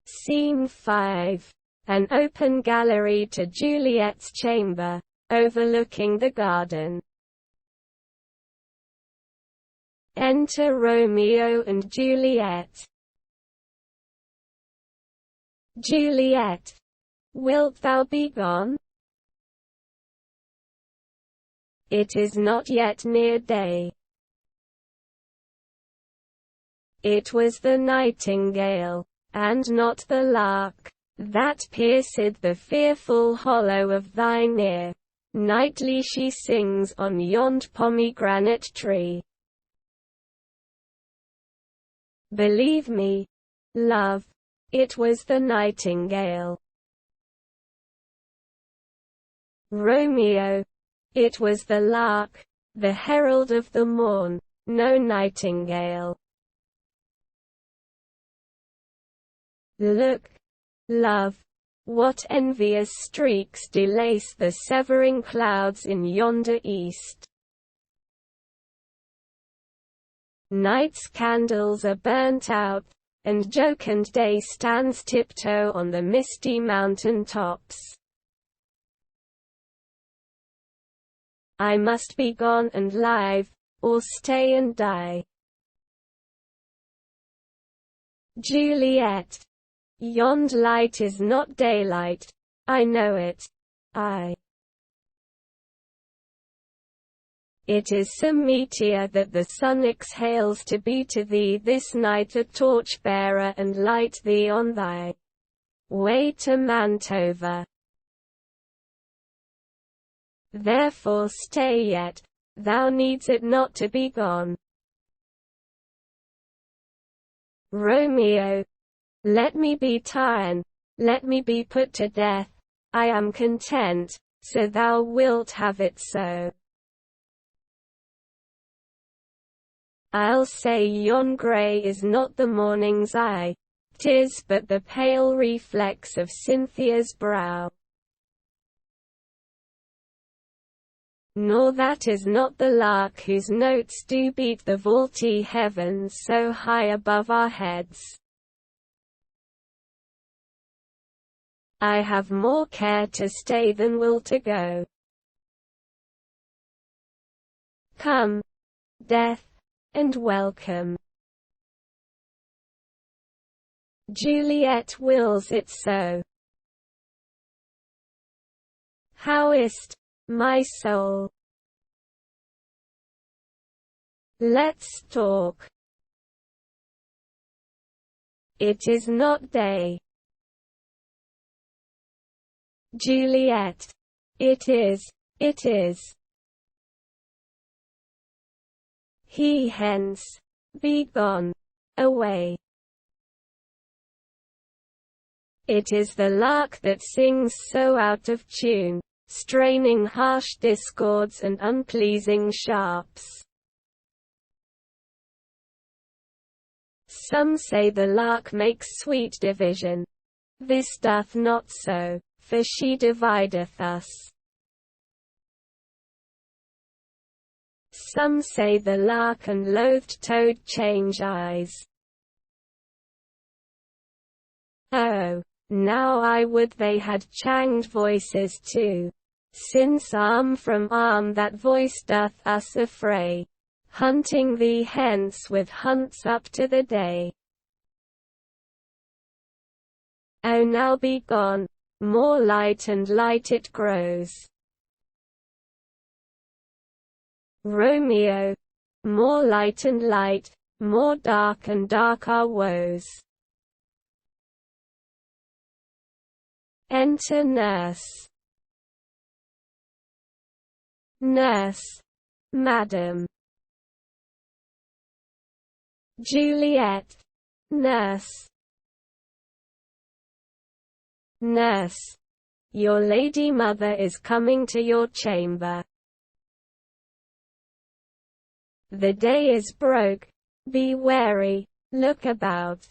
Scene 5. An open gallery to Juliet's chamber, overlooking the garden. Enter Romeo and Juliet. Juliet. Wilt thou be gone? It is not yet near day. It was the nightingale, and not the lark, that pierced the fearful hollow of thine ear. Nightly she sings on yond pomegranate tree. Believe me, love, it was the nightingale. Romeo. It was the lark, the herald of the morn, no nightingale. Look, love, what envious streaks delace the severing clouds in yonder east. Night's candles are burnt out, and jocund day stands tiptoe on the misty mountain tops. I must be gone and live, or stay and die. Juliet. Yond light is not daylight, I know it, It is some meteor that the sun exhales to be to thee this night a torch-bearer and light thee on thy way to Mantova. Therefore stay yet, thou needs it not to be gone. Romeo. Let me be ta'en, let me be put to death, I am content, so thou wilt have it so. I'll say yon grey is not the morning's eye, 'tis but the pale reflex of Cynthia's brow. Nor that is not the lark whose notes do beat the vaulty heavens so high above our heads. I have more care to stay than will to go. Come, death, and welcome. Juliet wills it so. How is't, my soul? Let's talk. It is not day. Juliet. It is, it is. He hence. Be gone. Away. It is the lark that sings so out of tune, straining harsh discords and unpleasing sharps. Some say the lark makes sweet division. This doth not so, for she divideth us. Some say the lark and loathed toad change eyes. Oh, now I would they had changed voices too, since arm from arm that voice doth us affray, hunting thee hence with hunts up to the day. Oh now be gone, more light and light it grows. Romeo. More light and light, more dark and dark our woes. Enter nurse. Nurse. Madam. Juliet. Nurse. Nurse. Your lady mother is coming to your chamber. The day is broke. Be wary, look about.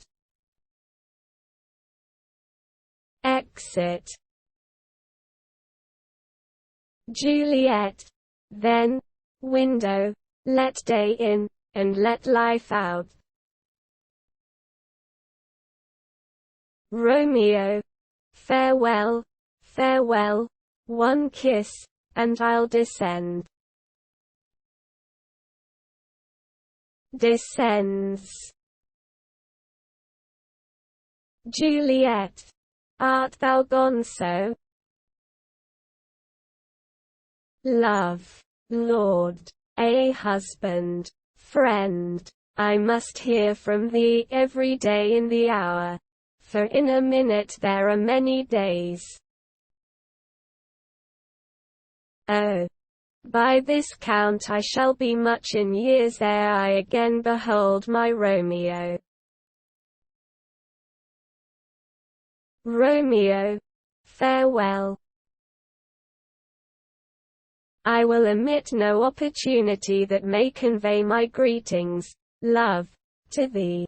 Exit. Juliet. Then, window, let day in, and let life out. Romeo. Farewell, farewell, one kiss, and I'll descend. Descends. Juliet. Art thou gone so? Love. Lord. A husband. Friend. I must hear from thee every day in the hour, for in a minute there are many days. Oh, by this count I shall be much in years ere I again behold my Romeo. Romeo. Farewell. I will omit no opportunity that may convey my greetings, love, to thee.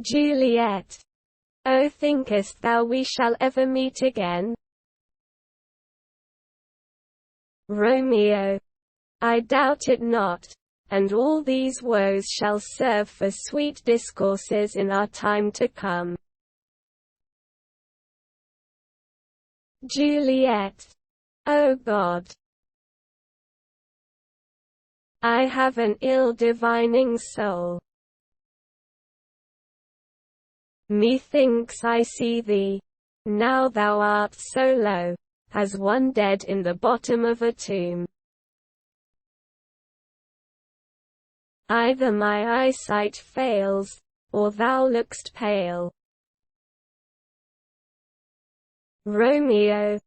Juliet. O thinkest thou we shall ever meet again? Romeo. I doubt it not, and all these woes shall serve for sweet discourses in our time to come. Juliet. O God. I have an ill-divining soul. Methinks I see thee, now thou art so low, as one dead in the bottom of a tomb. Either my eyesight fails, or thou look'st pale. Romeo.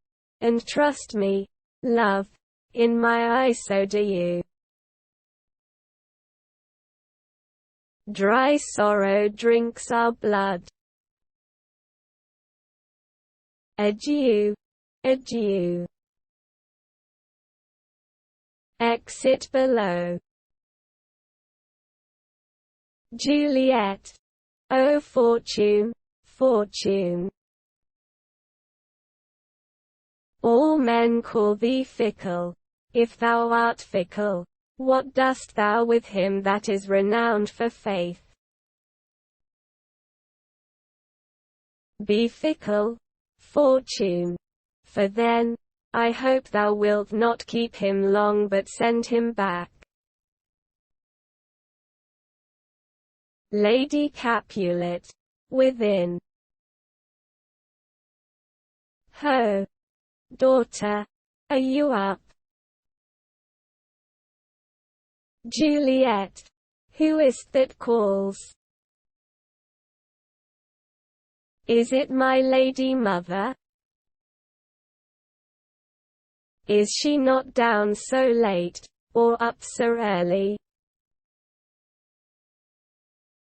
And trust me, love, in my eye so do you. Dry sorrow drinks our blood. Adieu, adieu. Exit below. Juliet. O fortune, fortune. All men call thee fickle. If thou art fickle, what dost thou with him that is renowned for faith? Be fickle, fortune. For then, I hope thou wilt not keep him long but send him back. Lady Capulet. Within. Ho! Daughter, are you up? Juliet. Who is't that calls? Is it my lady mother? Is she not down so late, or up so early?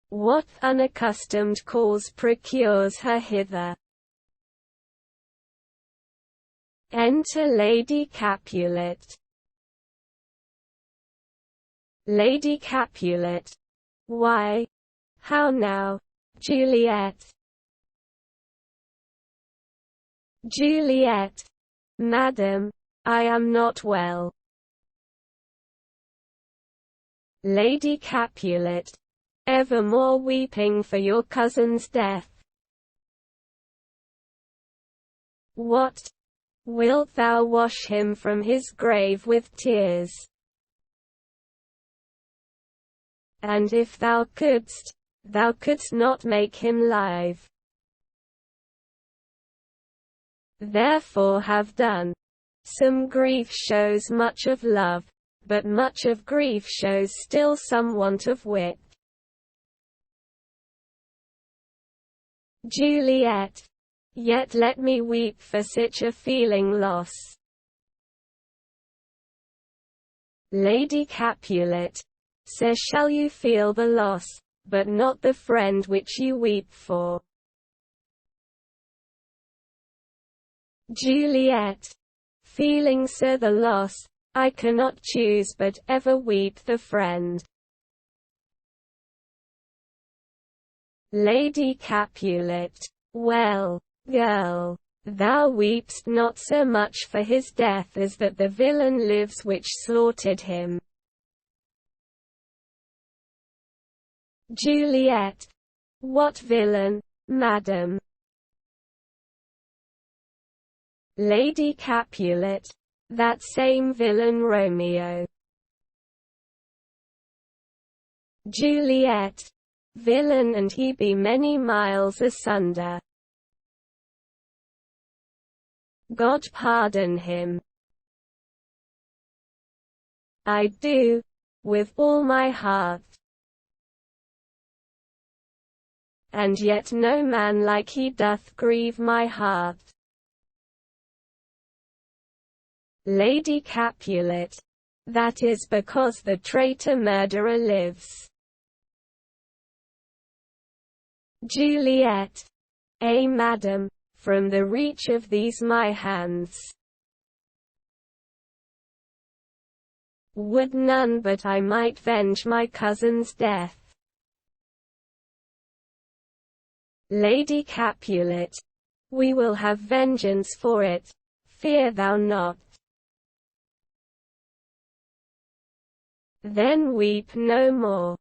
What unaccustomed cause procures her hither? Enter Lady Capulet. Lady Capulet. Why? How now, Juliet? Juliet. Madam, I am not well. Lady Capulet. Evermore weeping for your cousin's death. What? Wilt thou wash him from his grave with tears? And if thou couldst not make him live. Therefore have done. Some grief shows much of love, but much of grief shows still some want of wit. Juliet. Yet let me weep for such a feeling loss. Lady Capulet. So shall you feel the loss, but not the friend which you weep for. Juliet, feeling so the loss, I cannot choose but ever weep the friend. Lady Capulet, well, girl, thou weep'st not so much for his death as that the villain lives which slaughtered him. Juliet, what villain, madam? Lady Capulet, that same villain Romeo. Juliet, villain, and he be many miles asunder. God pardon him. I do, with all my heart. And yet no man like he doth grieve my heart. Lady Capulet, that is because the traitor murderer lives. Juliet, madam, from the reach of these my hands. Would none but I might venge my cousin's death. Lady Capulet, we will have vengeance for it, fear thou not. Then weep no more.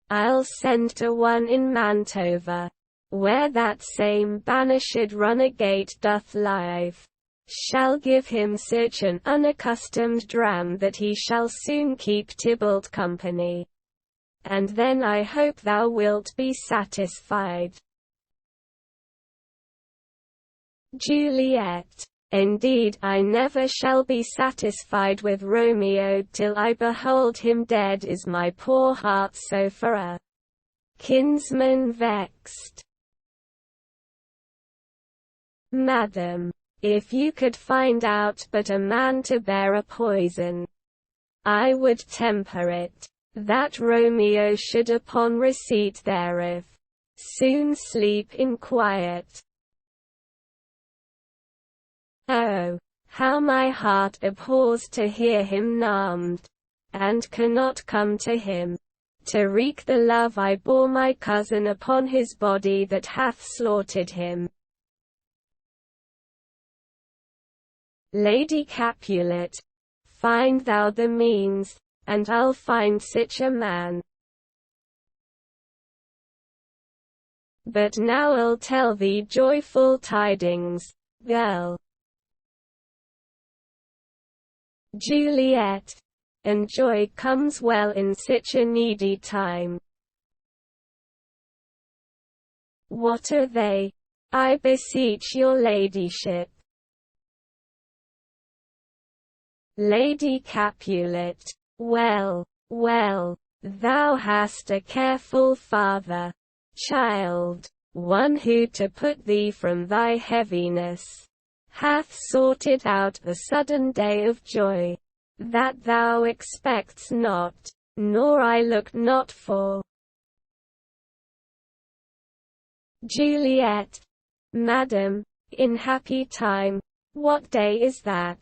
I'll send to one in Mantova, where that same banished runagate doth live, shall give him such an unaccustomed dram that he shall soon keep Tybalt company. And then I hope thou wilt be satisfied. Juliet, indeed I never shall be satisfied with Romeo till I behold him dead. Is my poor heart so for a kinsman vexed? Madam, if you could find out but a man to bear a poison, I would temper it, that Romeo should upon receipt thereof soon sleep in quiet. Oh, how my heart abhors to hear him named, and cannot come to him, to wreak the love I bore my cousin upon his body that hath slaughtered him. Lady Capulet, find thou the means, and I'll find such a man. But now I'll tell thee joyful tidings, girl. Juliet, and joy comes well in such a needy time. What are they? I beseech your ladyship. Lady Capulet, well, well, thou hast a careful father, child, one who to put thee from thy heaviness, hath sorted out the sudden day of joy, that thou expect'st not, nor I looked not for. Juliet, madam, in happy time, what day is that?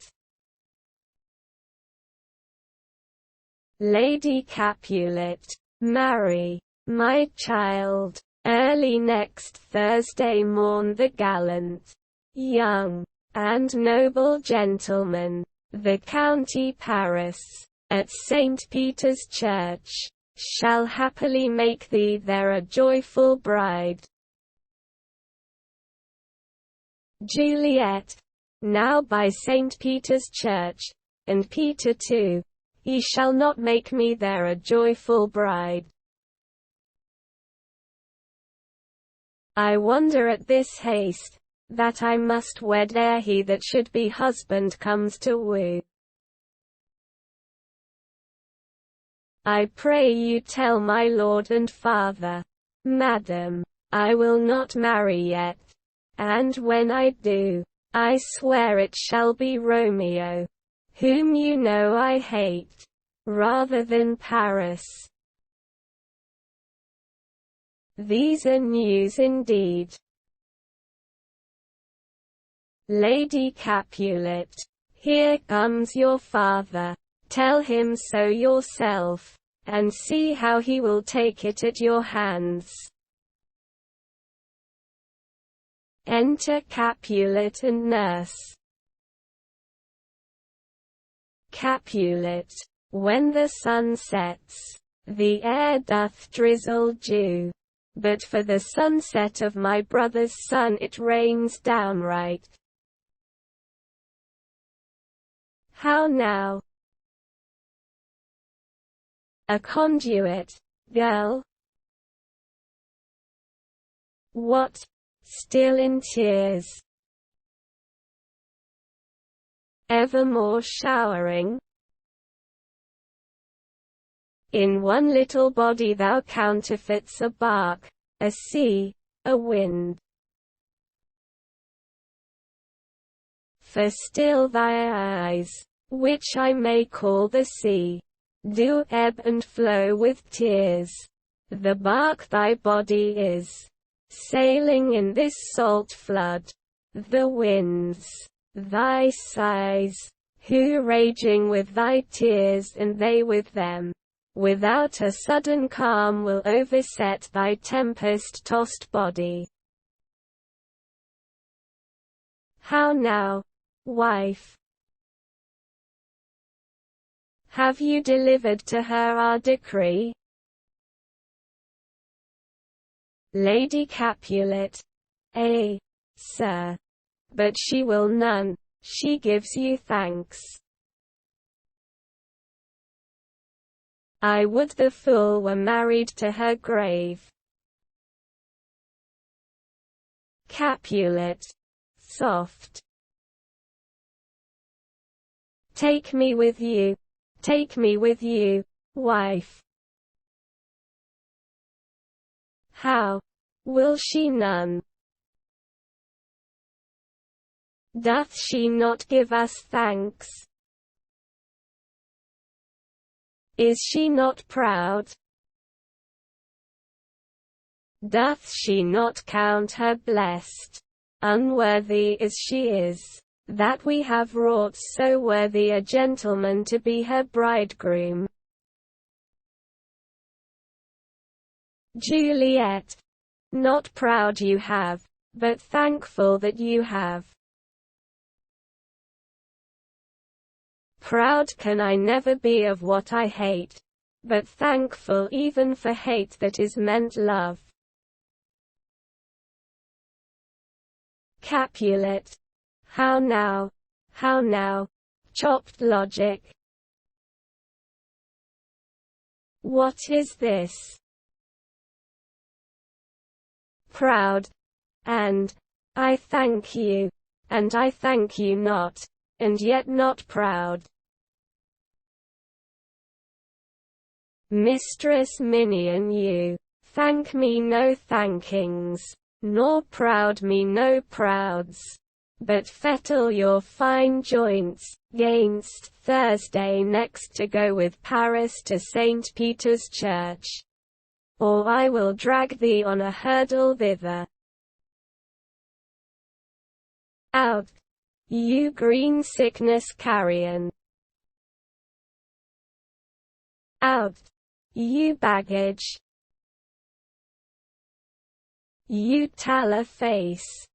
Lady Capulet, marry, my child, early next Thursday morn the gallant, young, and noble gentleman, the county Paris, at St. Peter's Church, shall happily make thee there a joyful bride. Juliet, now by St. Peter's Church, and Peter too, he shall not make me there a joyful bride. I wonder at this haste, that I must wed ere he that should be husband comes to woo. I pray you tell my lord and father, madam, I will not marry yet, and when I do, I swear it shall be Romeo, whom you know I hate, rather than Paris, These are news indeed. Lady Capulet. Here comes your father. Tell him so yourself, and see how he will take it at your hands. Enter Capulet and nurse. Capulet. When the sun sets, the air doth drizzle dew, but for the sunset of my brother's son it rains downright. How now? A conduit, girl? What? Still in tears? Evermore showering? In one little body thou counterfeits a bark, a sea, a wind. For still thy eyes, which I may call the sea, do ebb and flow with tears. The bark thy body is, sailing in this salt flood. The winds, thy sighs, who raging with thy tears and they with them, without a sudden calm will overset thy tempest-tossed body. How now, wife? Have you delivered to her our decree? Lady Capulet. Ay, sir. But she will none, she gives you thanks. I would the fool were married to her grave. Capulet. Soft. Take me with you, wife. How? Will she none? Doth she not give us thanks? Is she not proud? Doth she not count her blessed? Unworthy as she is, that we have wrought so worthy a gentleman to be her bridegroom. Juliet. Not proud you have, but thankful that you have. Proud can I never be of what I hate, but thankful even for hate that is meant love. Capulet. How now? How now? Chopped logic. What is this? Proud. And I thank you. And I thank you not. And yet not proud. Mistress Minion, you thank me no thankings, nor proud me no prouds, but fettle your fine joints, 'gainst Thursday next to go with Paris to St. Peter's Church, or I will drag thee on a hurdle thither. Out, you green sickness carrion! Out, you baggage! You tallow face!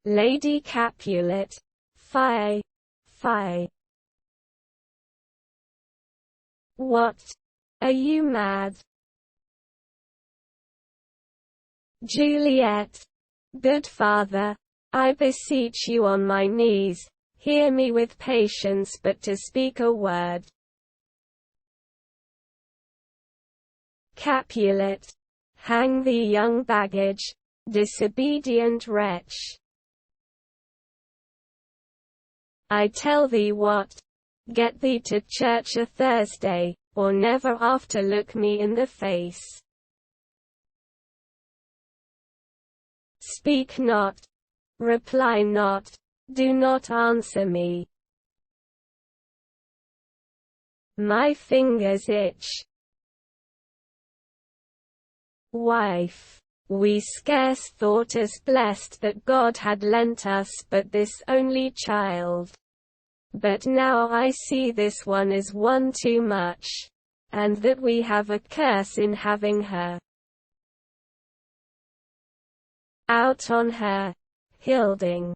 Lady Capulet. Fie! Fie! What? Are you mad? Juliet. Good father, I beseech you on my knees, hear me with patience but to speak a word. Capulet. Hang thee, young baggage, disobedient wretch! I tell thee what, get thee to church a Thursday, or never after look me in the face. Speak not, reply not, do not answer me. My fingers itch. wife. We scarce thought us blessed that God had lent us but this only child. But now I see this one is one too much, and that we have a curse in having her. Out on her, Hilding.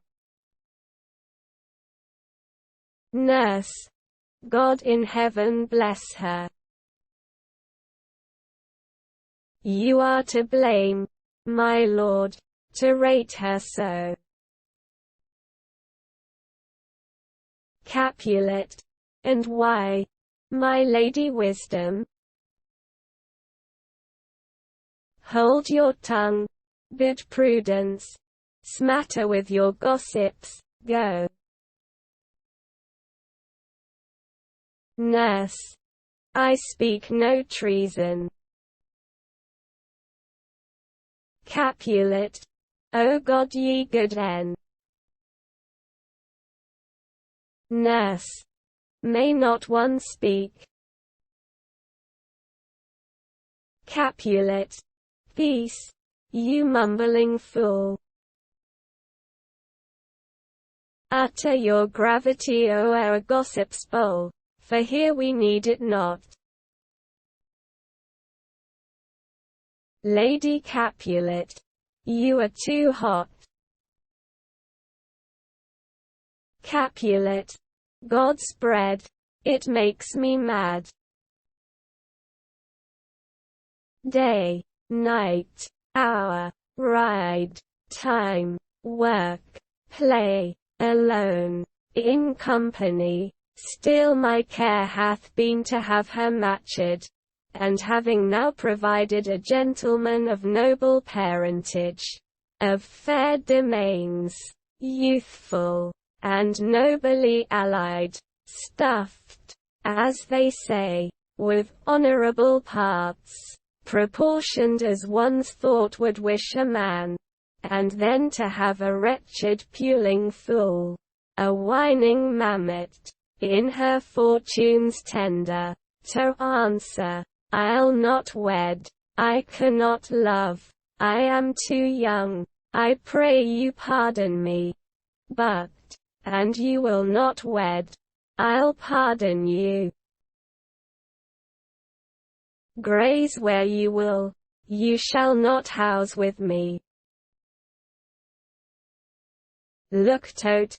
Nurse. God in heaven bless her. You are to blame, my lord, to rate her so. Capulet. And why, my lady Wisdom? Hold your tongue, good Prudence. Smatter with your gossips, go. Nurse. I speak no treason. Capulet. O God ye good N. Nurse. May not one speak? Capulet. Peace, you mumbling fool. Utter your gravity o'er a gossip's bowl, for here we need it not. Lady Capulet. You are too hot. Capulet. God's bread, it makes me mad. Day, night, hour, ride, time, work, play, alone, in company, still my care hath been to have her matched, and having now provided a gentleman of noble parentage, of fair domains, youthful, and nobly allied, stuffed, as they say, with honorable parts, proportioned as one's thought would wish a man, and then to have a wretched puling fool, a whining mammet, in her fortune's tender, to answer, I'll not wed, I cannot love, I am too young, I pray you pardon me. But, and you will not wed, I'll pardon you. Graze where you will, you shall not house with me. Look tote,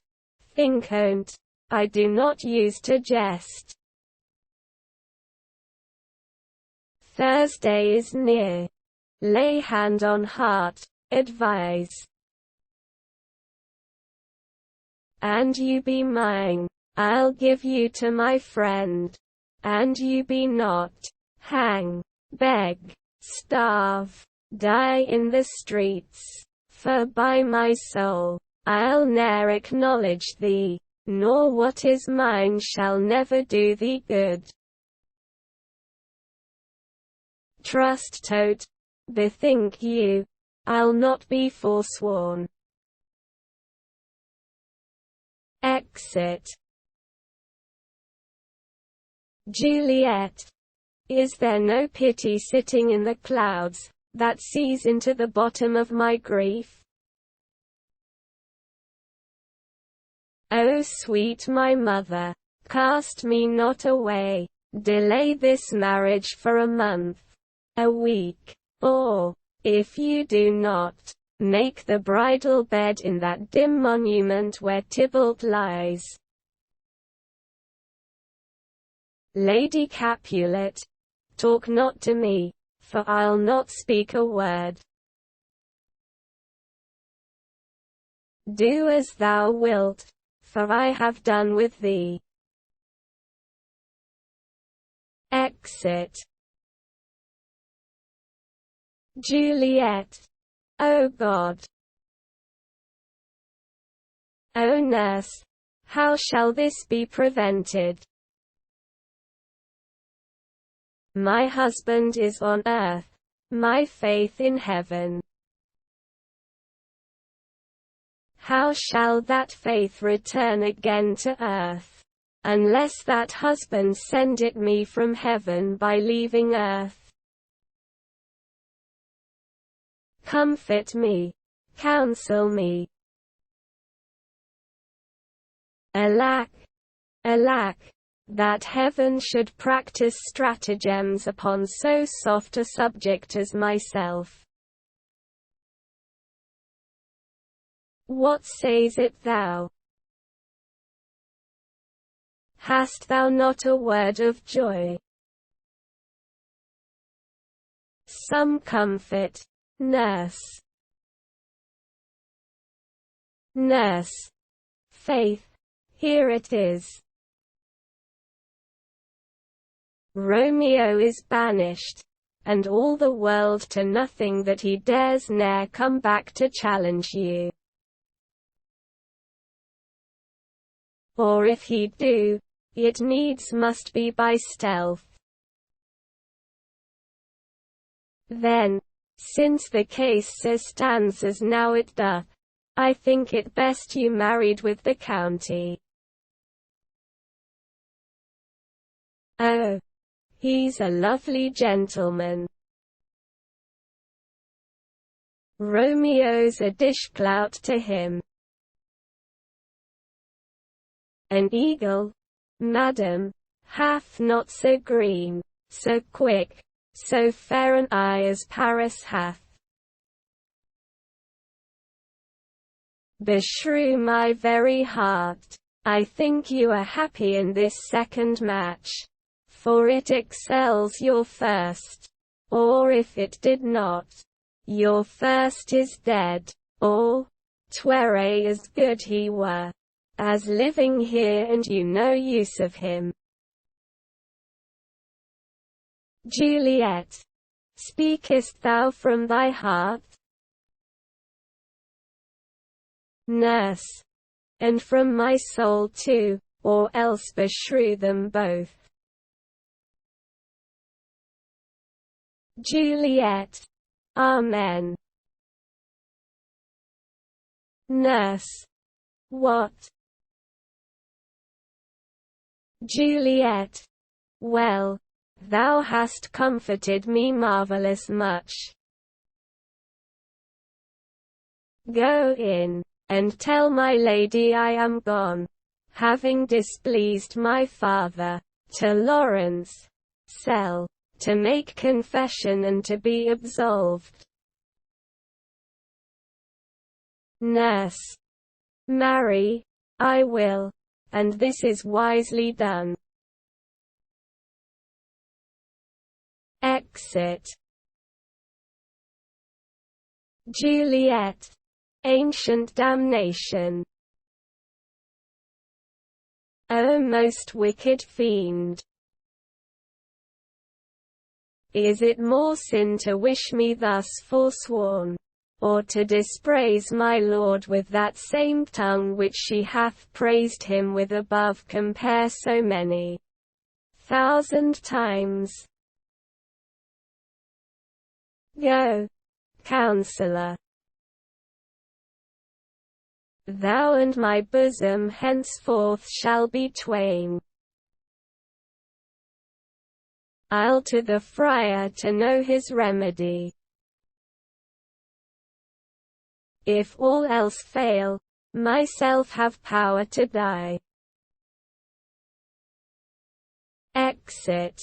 think on't, I do not use to jest. Thursday is near. Lay hand on heart, advise. And you be mine, I'll give you to my friend. And you be not, hang, beg, starve, die in the streets, for by my soul, I'll ne'er acknowledge thee, nor what is mine shall never do thee good. Trust tote, bethink you, I'll not be forsworn. Exit. Juliet. Is there no pity sitting in the clouds, that sees into the bottom of my grief? O sweet my mother, cast me not away, delay this marriage for a month, a week, or, if you do not, make the bridal bed in that dim monument where Tybalt lies. Lady Capulet. Talk not to me, for I'll not speak a word. Do as thou wilt, for I have done with thee. Exit. Juliet. O God. O nurse, how shall this be prevented? My husband is on earth, my faith in heaven. How shall that faith return again to earth, unless that husband send it me from heaven by leaving earth? Comfort me, counsel me. Alack, alack, that heaven should practice stratagems upon so soft a subject as myself. What says it thou? Hast thou not a word of joy? Some comfort, nurse. Nurse. Faith, here it is. Romeo is banished, and all the world to nothing that he dares ne'er come back to challenge you. Or if he do, it needs must be by stealth. Then, since the case so stands as now it doth, I think it best you married with the county. Oh, he's a lovely gentleman. Romeo's a dishclout to him. An eagle, madam, hath not so green, so quick, so fair an eye as Paris hath. Beshrew my very heart, I think you are happy in this second match, for it excels your first, or if it did not, your first is dead, or 'twere as good he were, as living here and you no use of him. Juliet, speakest thou from thy heart? Nurse, and from my soul too, or else beshrew them both. Juliet, amen. Nurse, what? Juliet, well, thou hast comforted me marvelous much. Go in, and tell my lady I am gone, having displeased my father, to Lawrence, cell, to make confession and to be absolved. Nurse, marry, I will, and this is wisely done. Exit. Juliet, ancient damnation. O most wicked fiend! Is it more sin to wish me thus forsworn, or to dispraise my Lord with that same tongue which she hath praised him with above compare so many 1,000 times? Go, counsellor. Thou and my bosom henceforth shall be twain. I'll to the friar to know his remedy. If all else fail, myself have power to die. Exit.